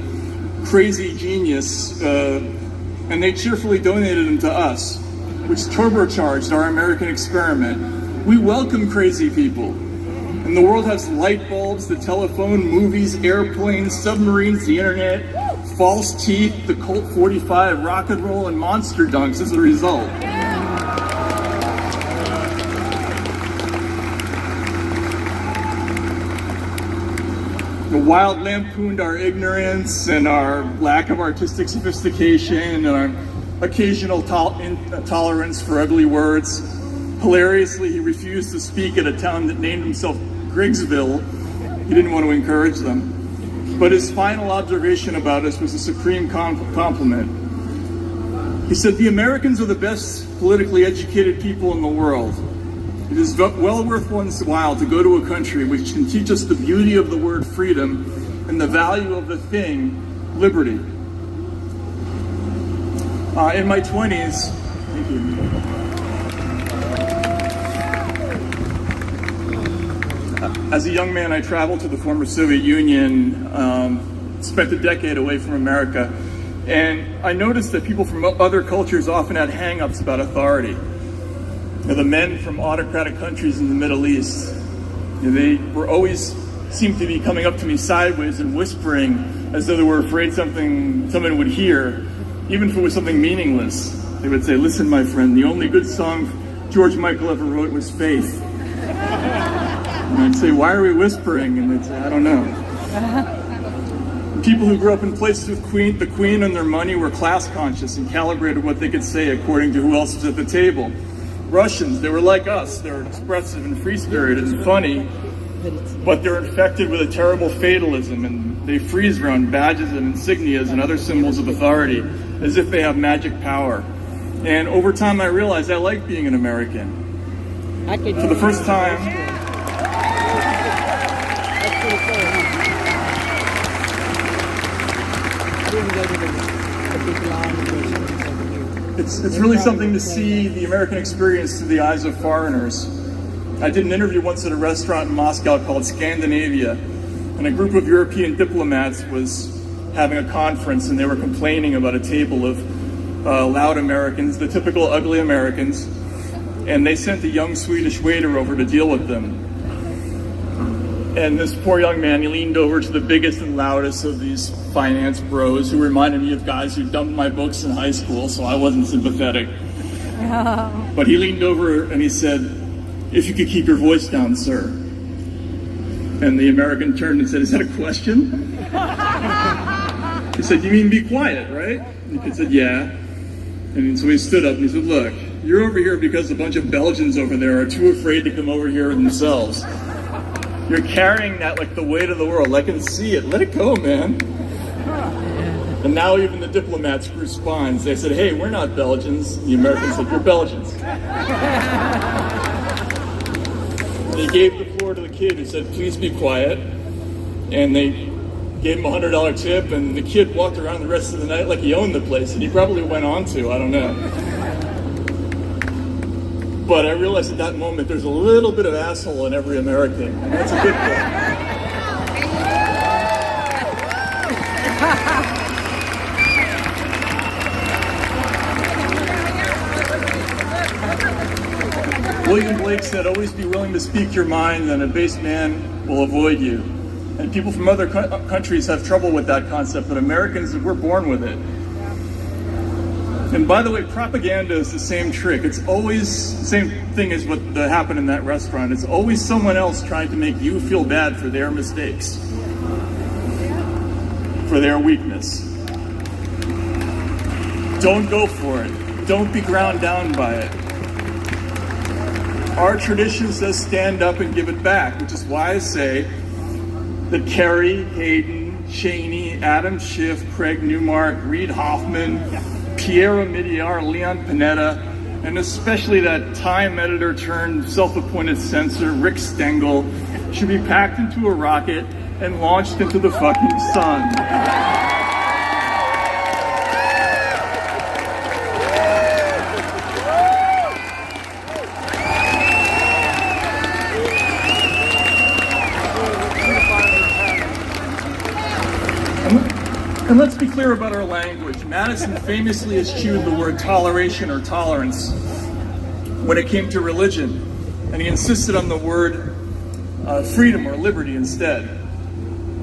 Speaker 22: crazy genius, and they cheerfully donated them to us, which turbocharged our American experiment. We welcome crazy people. And the world has light bulbs, the telephone, movies, airplanes, submarines, the internet, false teeth, the Colt 45, rock and roll, and monster dunks as a result. The Wilde lampooned our ignorance and our lack of artistic sophistication and our occasional tolerance for ugly words. Hilariously, he refused to speak at a town that named himself Griggsville. He didn't want to encourage them. But his final observation about us was a supreme compliment. He said, "The Americans are the best politically educated people in the world. It is well worth one's while to go to a country which can teach us the beauty of the word freedom and the value of the thing, liberty." In my 20s, thank you. As a young man, I traveled to the former Soviet Union, spent a decade away from America, and I noticed that people from other cultures often had hang-ups about authority. The men from autocratic countries in the Middle East, they were always seemed to be coming up to me sideways and whispering as though they were afraid someone would hear, even if it was something meaningless. They would say, "Listen, my friend, the only good song George Michael ever wrote was Faith." And I'd say, "Why are we whispering?" And they'd say, "I don't know." People who grew up in places with the Queen and their money were class conscious and calibrated what they could say according to who else was at the table. Russians, they were like us. They were expressive and free-spirited and funny, but they're infected with a terrible fatalism, and they freeze around badges and insignias and other symbols of authority as if they have magic power. And over time, I realized I like being an American. For the first time, it's really something to see the American experience through the eyes of foreigners. I did an interview once at a restaurant in Moscow called Scandinavia, and a group of European diplomats was having a conference, and they were complaining about a table of loud Americans, the typical ugly Americans, and they sent a young Swedish waiter over to deal with them. And this poor young man, he leaned over to the biggest and loudest of these finance bros who reminded me of guys who dumped my books in high school, so I wasn't sympathetic. But he leaned over and he said, "If you could keep your voice down, sir." And the American turned and said, "Is that a question?" He said, "You mean be quiet, right?" And the kid said, "Yeah." And so he stood up and he said, "Look, you're over here because a bunch of Belgians over there are too afraid to come over here themselves. You're carrying that like the weight of the world. I can see it. Let it go, man." And now even the diplomats grew spines. They said, "Hey, we're not Belgians." The Americans said, "You're Belgians." They gave the floor to the kid who said, "Please be quiet." And they gave him a $100 tip, and the kid walked around the rest of the night like he owned the place, and he probably went on to, I don't know. But I realized at that moment there's a little bit of asshole in every American, and that's a good thing. William Blake said, "Always be willing to speak your mind, then a base man will avoid you." And people from other countries have trouble with that concept, but Americans, we're born with it. And by the way, propaganda is the same trick. It's always the same thing as what happened in that restaurant. It's always someone else trying to make you feel bad for their mistakes, for their weakness. Don't go for it. Don't be ground down by it. Our tradition says stand up and give it back, which is why I say that Kerry, Hayden, Cheney, Adam Schiff, Craig Newmark, Reid Hoffman, Pierre Omidyar, Leon Panetta, and especially that Time editor turned self-appointed censor, Rick Stengel, should be packed into a rocket and launched into the fucking sun. And let's be clear about our language. Madison famously eschewed the word toleration or tolerance when it came to religion, and he insisted on the word freedom or liberty instead,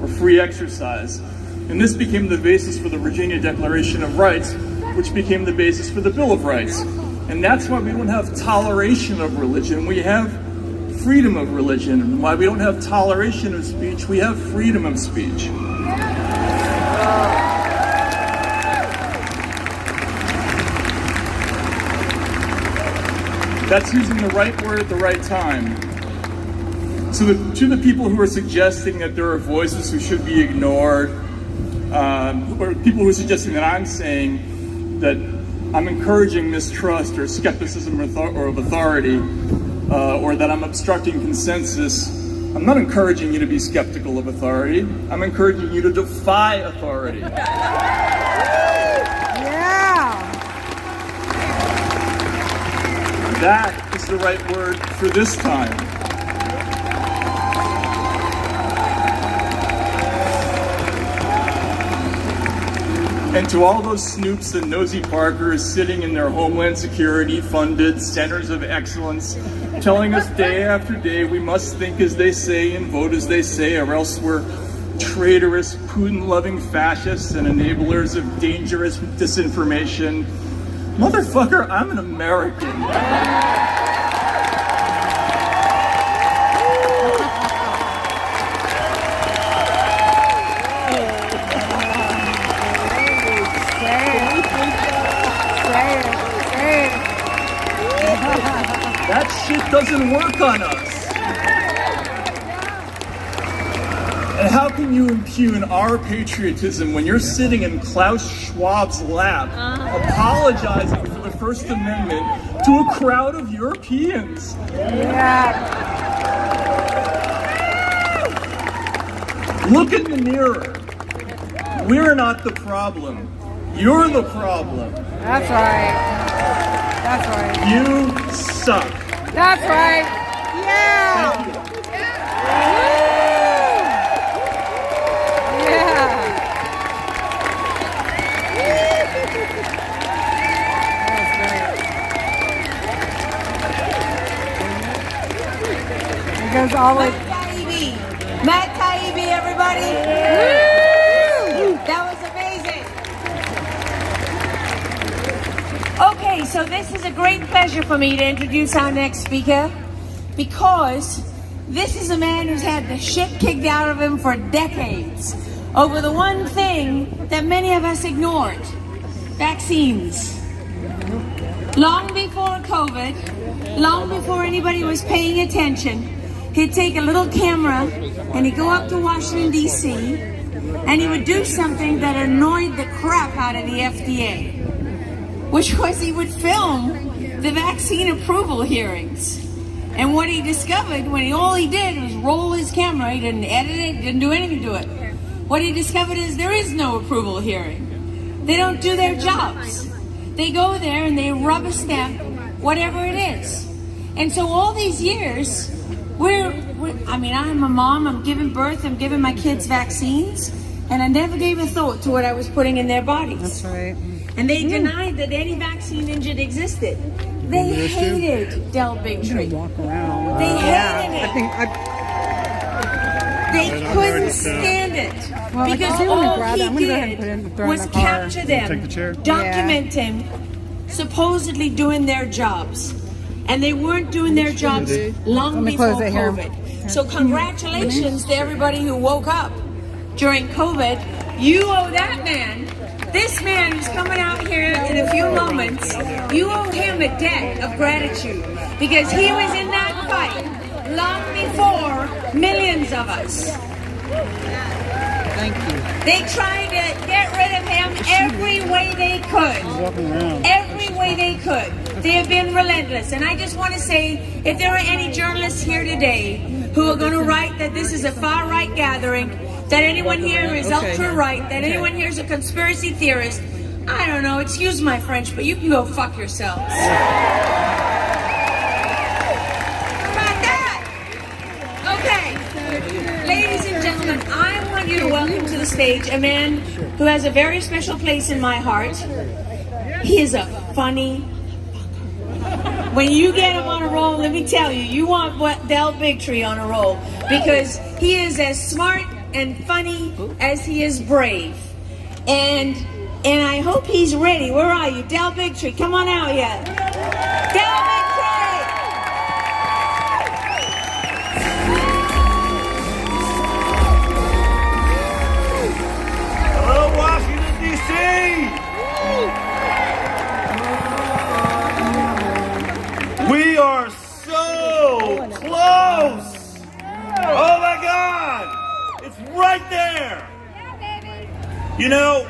Speaker 22: or free exercise. And this became the basis for the Virginia Declaration of Rights, which became the basis for the Bill of Rights. And that's why we don't have toleration of religion, we have freedom of religion. And why we don't have toleration of speech, we have freedom of speech. That's using the right word at the right time. So to the people who are suggesting that there are voices who should be ignored, or people who are suggesting that I'm saying that I'm encouraging mistrust or skepticism or of authority, or that I'm obstructing consensus, I'm not encouraging you to be skeptical of authority. I'm encouraging you to defy authority.
Speaker 9: Yeah.
Speaker 22: That is the right word for this time. And to all those snoops and nosy Parkers sitting in their Homeland Security funded centers of excellence, telling us day after day we must think as they say and vote as they say, or else we're traitorous, Putin-loving fascists and enablers of dangerous disinformation. Motherfucker, I'm an American. That shit doesn't work on us. And how can you impugn our patriotism when you're sitting in Klaus Schwab's lap, apologizing for the First Amendment to a crowd of Europeans?
Speaker 9: Yeah.
Speaker 22: Look in the mirror. We're not the problem. You're the problem.
Speaker 9: That's right. That's right.
Speaker 22: You suck.
Speaker 9: That's right. Yeah. Yeah. That's great. It goes all the way.
Speaker 21: Matt Taibbi, everybody. Woo! That was amazing. Okay, so this is a great pleasure for me to introduce our next speaker, because this is a man who's had the shit kicked out of him for decades over the one thing that many of us ignored: vaccines. Long before COVID, long before anybody was paying attention, he'd take a little camera and he'd go up to Washington, D.C., and he would do something that annoyed the crap out of the FDA, which was he would film the vaccine approval hearings. And what he discovered when all he did was roll his camera, he didn't edit it, didn't do anything to it. What he discovered is there is no approval hearing. They don't do their jobs. They go there and they rubber stamp whatever it is. And so all these years, I'm a mom, I'm giving birth, I'm giving my kids vaccines, and I never gave a thought to what I was putting in their bodies.
Speaker 9: That's right.
Speaker 21: And they denied that any vaccine engine existed. They hated Del Bigtree. They hated it. They couldn't stand it.
Speaker 9: Well,
Speaker 21: because all he did was capture them, document them, supposedly doing their jobs. And they weren't doing their jobs long before COVID. So congratulations to everybody who woke up during COVID. You owe that man, this man who's coming out here in a few moments, you owe him a debt of gratitude, because he was in that fight long before millions of us.
Speaker 16: Thank you.
Speaker 21: They tried to get rid of him every way they could. Every way they could. They have been relentless. And I just want to say, if there are any journalists here today who are going to write that this is a far-right gathering, that anyone here is ultra-right, that anyone here is a conspiracy theorist, I don't know, excuse my French, but you can go fuck yourselves. How about that? Okay. Ladies and gentlemen, I want you to welcome to the stage a man who has a very special place in my heart. He is a funny fucker. When you get him on a roll, let me tell you, you want Del Bigtree on a roll, because he is as smart and funny as he is brave. And I hope he's ready. Where are you? Del Bigtree, come on out here. Del Bigtree!
Speaker 6: Hello, Washington, D.C. We
Speaker 1: there? You know,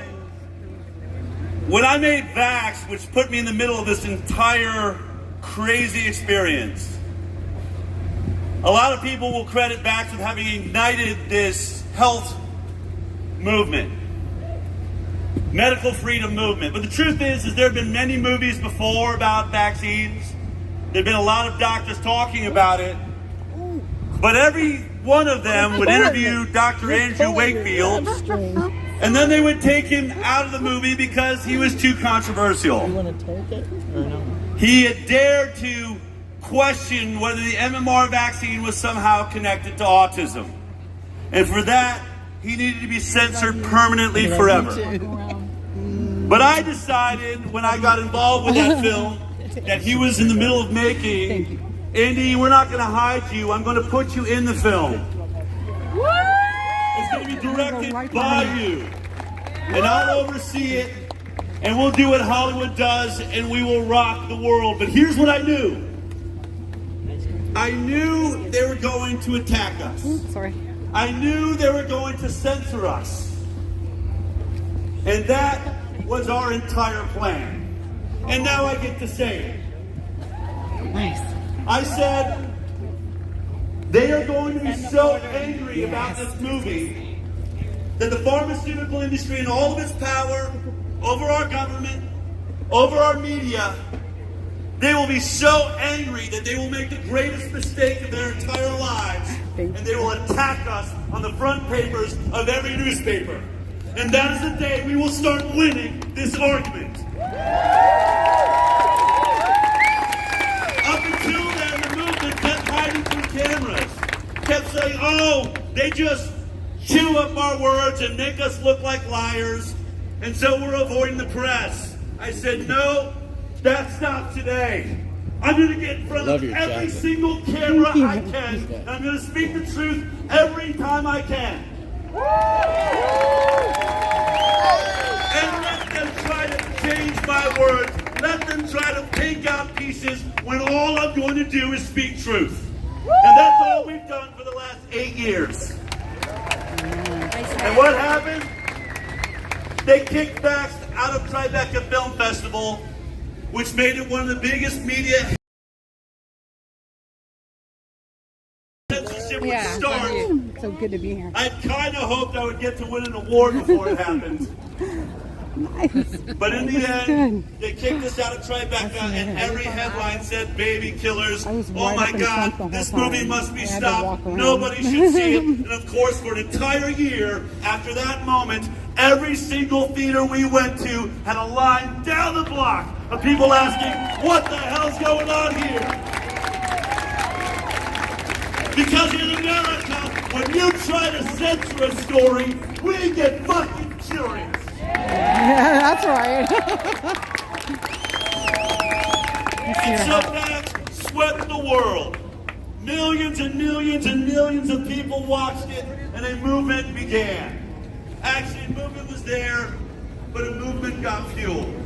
Speaker 1: when I made Vax, which put me in the middle of this entire crazy experience, a lot of people will credit Vax with having ignited this health movement, medical freedom movement. But the truth is there have been many movies before about vaccines. There have been a lot of doctors talking about it. But every one of them would interview Dr. Andrew Wakefield, and then they would take him out of the movie because he was too controversial.
Speaker 16: You want to take it or no?
Speaker 1: He had dared to question whether the MMR vaccine was somehow connected to autism. And for that, he needed to be censored permanently forever. But I decided when I got involved with that film that he was in the middle of making, Andy, we're not going to hide you. I'm going to put you in the film. It's going to be directed by you. And I'll oversee it. And we'll do what Hollywood does, and we will rock the world. But here's what I knew. I knew they were going to attack us.
Speaker 9: Sorry.
Speaker 1: I knew they were going to censor us. And that was our entire plan. And now I get to say it.
Speaker 9: Nice.
Speaker 1: I said, they are going to be so angry about this movie that the pharmaceutical industry and all of its power over our government, over our media, they will be so angry that they will make the greatest mistake of their entire lives, and they will attack us on the front papers of every newspaper. And that is the day we will start winning this argument. Up until then, the movement kept hiding from cameras, kept saying, oh, they just chew up our words and make us look like liars, and so we're avoiding the press. I said, no, that stops today. I'm going to get in front of every single camera I can, and I'm going to speak the truth every time I can. And let them try to change my words. Let them try to take out pieces when all I'm going to do is speak truth. And that's all we've done for the last 8 years. And what happened? They kicked Vax out of Tribeca Film Festival, which made it one of the biggest media censorship would start.
Speaker 9: So good to be here.
Speaker 1: I kind of hoped I would get to win an award before it happened.
Speaker 9: Nice.
Speaker 1: But in the end, they kicked us out of Tribeca, and every headline said "baby killers." Oh my God, this movie must be stopped. Nobody should see it. And of course, for an entire year after that moment, every single theater we went to had a line down the block of people asking, "What the hell's going on here?" Because in America, when you try to censor a story, we get fucking curious.
Speaker 9: Yeah, that's right.
Speaker 1: And so that swept the world. Millions and millions and millions of people watched it, and a movement began. Actually, a movement was there, but a movement got fueled.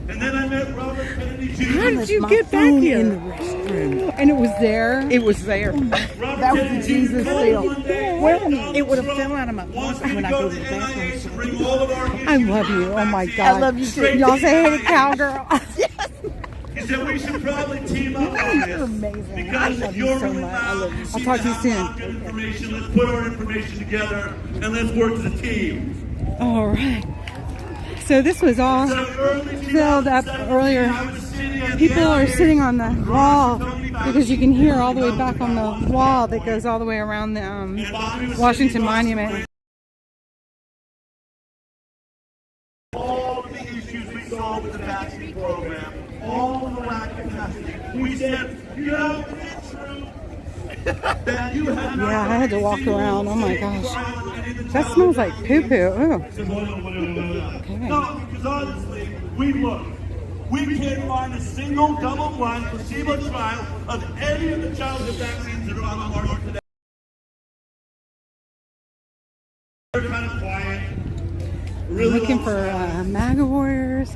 Speaker 1: And then I met Robert Kennedy Jr.
Speaker 18: How did you get back here?
Speaker 9: In the restroom. And it was there?
Speaker 18: It was there.
Speaker 1: That was Jesus seal.
Speaker 18: Well, it would have fell out of my pocket when I go to the bathroom.
Speaker 9: I love you. Oh my God.
Speaker 18: I love you too.
Speaker 9: Y'all say hey to Cowgirl.
Speaker 1: He said we should probably team up on this.
Speaker 9: You're amazing.
Speaker 1: Because
Speaker 9: I love you so much. I'll talk to you soon.
Speaker 1: Good information. Let's put our information together and let's work as a team.
Speaker 9: All right. So this was all filled up earlier. People are sitting on the wall because you can hear all the way back on the wall that goes all the way around the Washington Monument.
Speaker 1: All of the issues we saw with the vaccine program, all of the lack of testing, we said, you know, it's true that you have not.
Speaker 9: Yeah, I had to walk around. Oh my gosh. That smells like poo-poo. Ooh.
Speaker 1: Okay. No, because honestly, we looked. We can't find a single double-blind placebo trial of any of the childhood vaccines that are on the market today. They're kind of quiet.
Speaker 9: looking for MAGA warriors.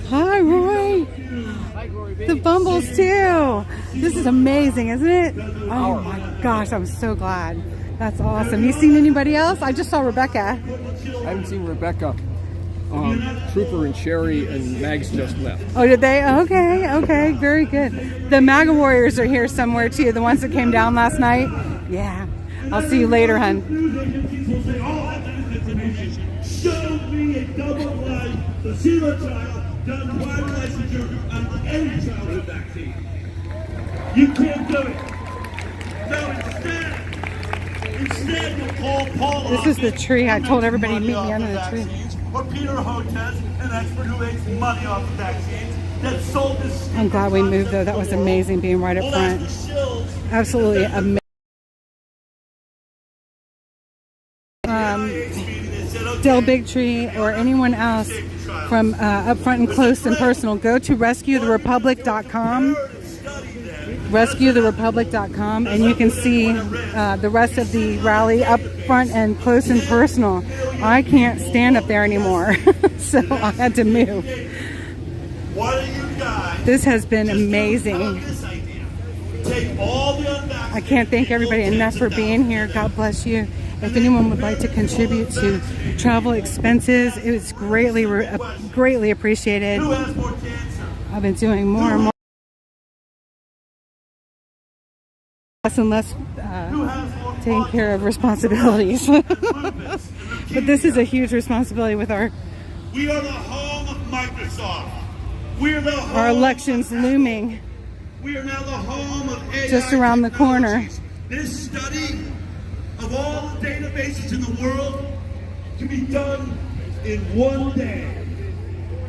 Speaker 9: Hi, Roy. The Bumbles too. This is amazing, isn't it? Oh my gosh, I'm so glad. That's awesome. You seen anybody else? I just saw Rebecca.
Speaker 2: I haven't seen Rebecca. Trooper and Sherry and Mags just left.
Speaker 9: Oh, did they? Okay, okay, very good. The MAGA warriors are here somewhere too. The ones that came down last night. Yeah. I'll see you later, hun.
Speaker 6: Show me a double-blind placebo trial done by licensure on any childhood vaccine. You can't do it. So instead we'll call Paul.
Speaker 9: This is the tree. I told everybody to meet me under the tree.
Speaker 6: Or Peter Hotez, an expert who makes money off of vaccines, that sold this.
Speaker 9: I'm glad we moved though. That was amazing being right up front. Absolutely amazing. Del Bigtree or anyone else from up front and close and personal, go to rescuetherepublic.com, rescuetherepublic.com, and you can see the rest of the rally up front and close and personal. I can't stand up there anymore, so I had to move. This has been amazing. I can't thank everybody enough for being here. God bless you. If anyone would like to contribute to travel expenses, it was greatly appreciated. I've been doing more and more, less and less taking care of responsibilities. But this is a huge responsibility with our
Speaker 6: We are the home of Microsoft. We are the home
Speaker 9: our elections looming.
Speaker 6: We are now the home of AI
Speaker 9: just around the corner.
Speaker 6: This study of all the databases in the world can be done in one day.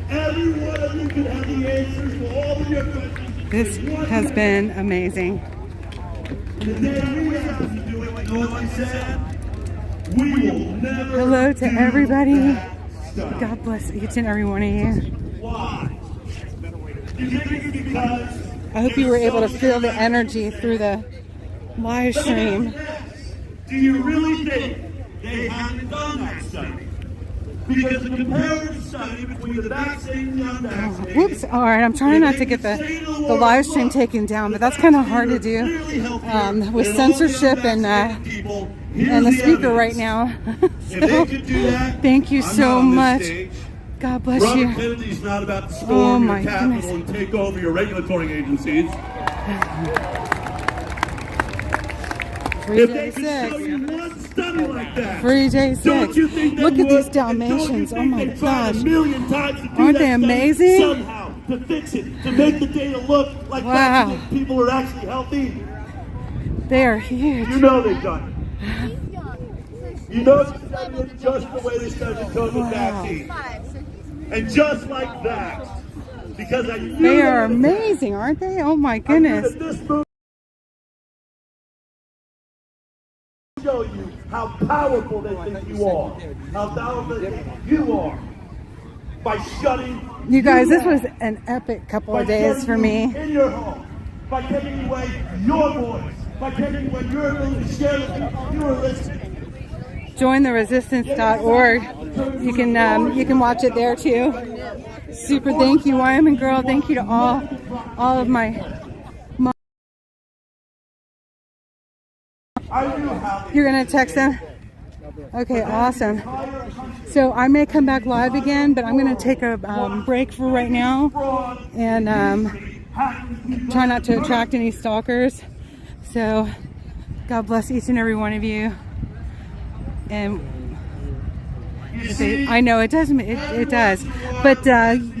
Speaker 6: Every one of you can have the answers to all of your questions.
Speaker 9: This has been amazing.
Speaker 6: The day we have to do it, like no one said, we will never.
Speaker 9: Hello to everybody. God bless each and every one of you.
Speaker 6: Why? Because
Speaker 9: I hope you were able to feel the energy through the live stream.
Speaker 6: do you really think they haven't done that study? Because the comparative study between the vaccine and the unvaccinated.
Speaker 9: Whoops. All right, I'm trying not to get the live stream taken down, but that's kind of hard to do with censorship and the speaker right now. So, thank you so much. God bless you.
Speaker 6: Robert Kennedy's not about to storm your capital and take over your regulatory agencies.
Speaker 9: Free Day 6. Free Day 6. Look at these Dalmatians. Oh my gosh. Aren't they amazing?
Speaker 6: Somehow to fix it, to make the data look like vaccinated people are actually healthy.
Speaker 9: They are huge.
Speaker 6: You know they've done it. You know they studied it just the way they studied the COVID vaccine. And just like that, because I knew
Speaker 9: they are amazing, aren't they? Oh my goodness.
Speaker 6: Show you how powerful they think you are, how powerful they think you are, by shutting
Speaker 9: you guys. This was an epic couple of days for me.
Speaker 6: In your home, by taking away your voice, by taking away your ability to share with people you are listening.
Speaker 9: JoinTheResistance.org. You can watch it there too. Super thank you, Wyoming girl. Thank you to all of my mom. You're gonna text them? Okay, awesome. So I may come back live again, but I'm gonna take a break for right now and try not to attract any stalkers. So God bless each and every one of you. And I know it does, but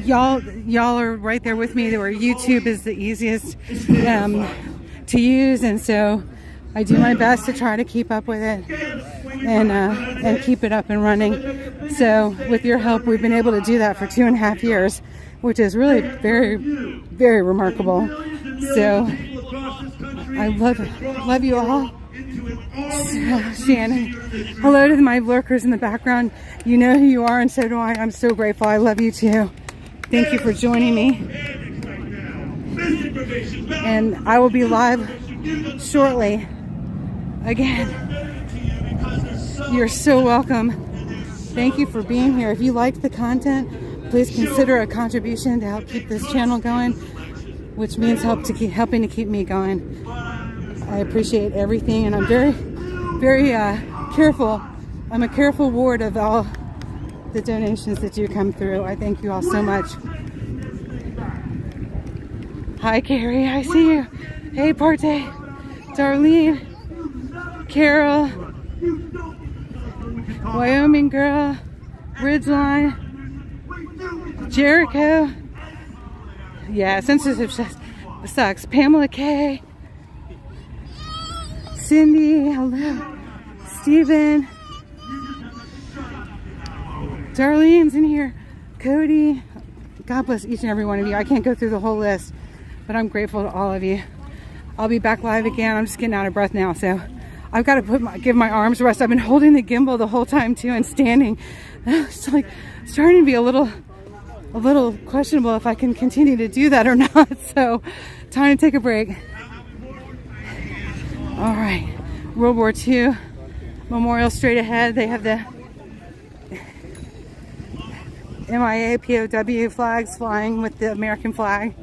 Speaker 9: y'all are right there with me. Where YouTube is the easiest to use, and so I do my best to try to keep up with it and keep it up and running. So with your help, we've been able to do that for 2.5 years, which is really very, very remarkable. So I love you all. Shannon, hello to my lurkers in the background. You know who you are, and so do I. I'm so grateful. I love you too. Thank you for joining me. And I will be live shortly again. You're so welcome. Thank you for being here. If you like the content, please consider a contribution to help keep this channel going, which means helping to keep me going. I appreciate everything, and I'm very careful. I'm a careful ward of all the donations that do come through. I thank you all so much. Hi, Carrie. I see you. Hey, Parte. Darlene. Carol. Wyoming girl. Ridgeline. Jericho. Yeah, censorship sucks. Pamela K. Cindy. Hello. Steven. Darlene's in here. Cody. God bless each and every one of you. I can't go through the whole list, but I'm grateful to all of you. I'll be back live again. I'm just getting out of breath now, so I've got to give my arms a rest. I've been holding the gimbal the whole time too and standing. It's like starting to be a little questionable if I can continue to do that or not. So time to take a break. All right, World War II Memorial straight ahead. They have the MIA POW flags flying with the American flag.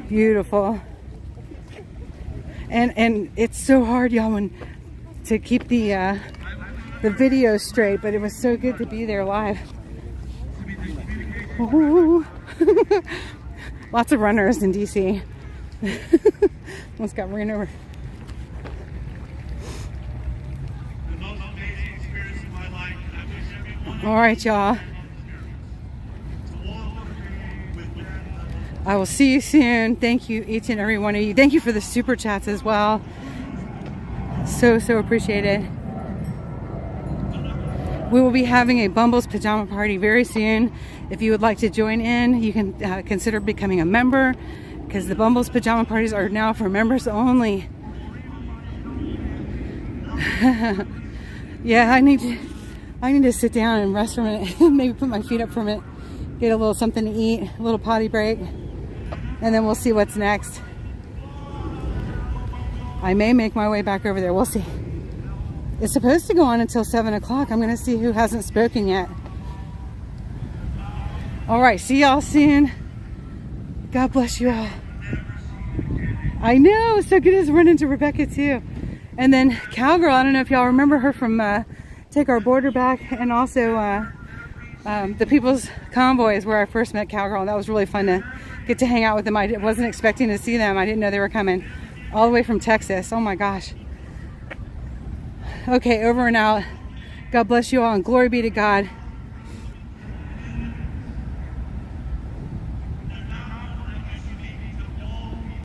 Speaker 9: Beautiful. And it's so hard, y'all, to keep the video straight, but it was so good to be there live. Lots of runners in DC. Almost got ran over. All right, y'all. I will see you soon. Thank you, each and every one of you. Thank you for the super chats as well. So appreciated. We will be having a Bumbles pajama party very soon. If you would like to join in, you can consider becoming a member, because the Bumbles pajama parties are now for members only. Yeah, I need to sit down and rest for a minute. Maybe put my feet up for a minute. Get a little something to eat, a little potty break. And then we'll see what's next. I may make my way back over there. We'll see. It's supposed to go on until 7 o'clock. I'm going to see who hasn't spoken yet. All right. See y'all soon. God bless you all. I know. So good to run into Rebecca too. And then Cowgirl. I don't know if y'all remember her from Take Our Border Back. And also the People's Convoy is where I first met Cowgirl. And that was really fun to get to hang out with them. I wasn't expecting to see them. I didn't know they were coming all the way from Texas. Oh my gosh. Okay, over and out. God bless you all and glory be to God.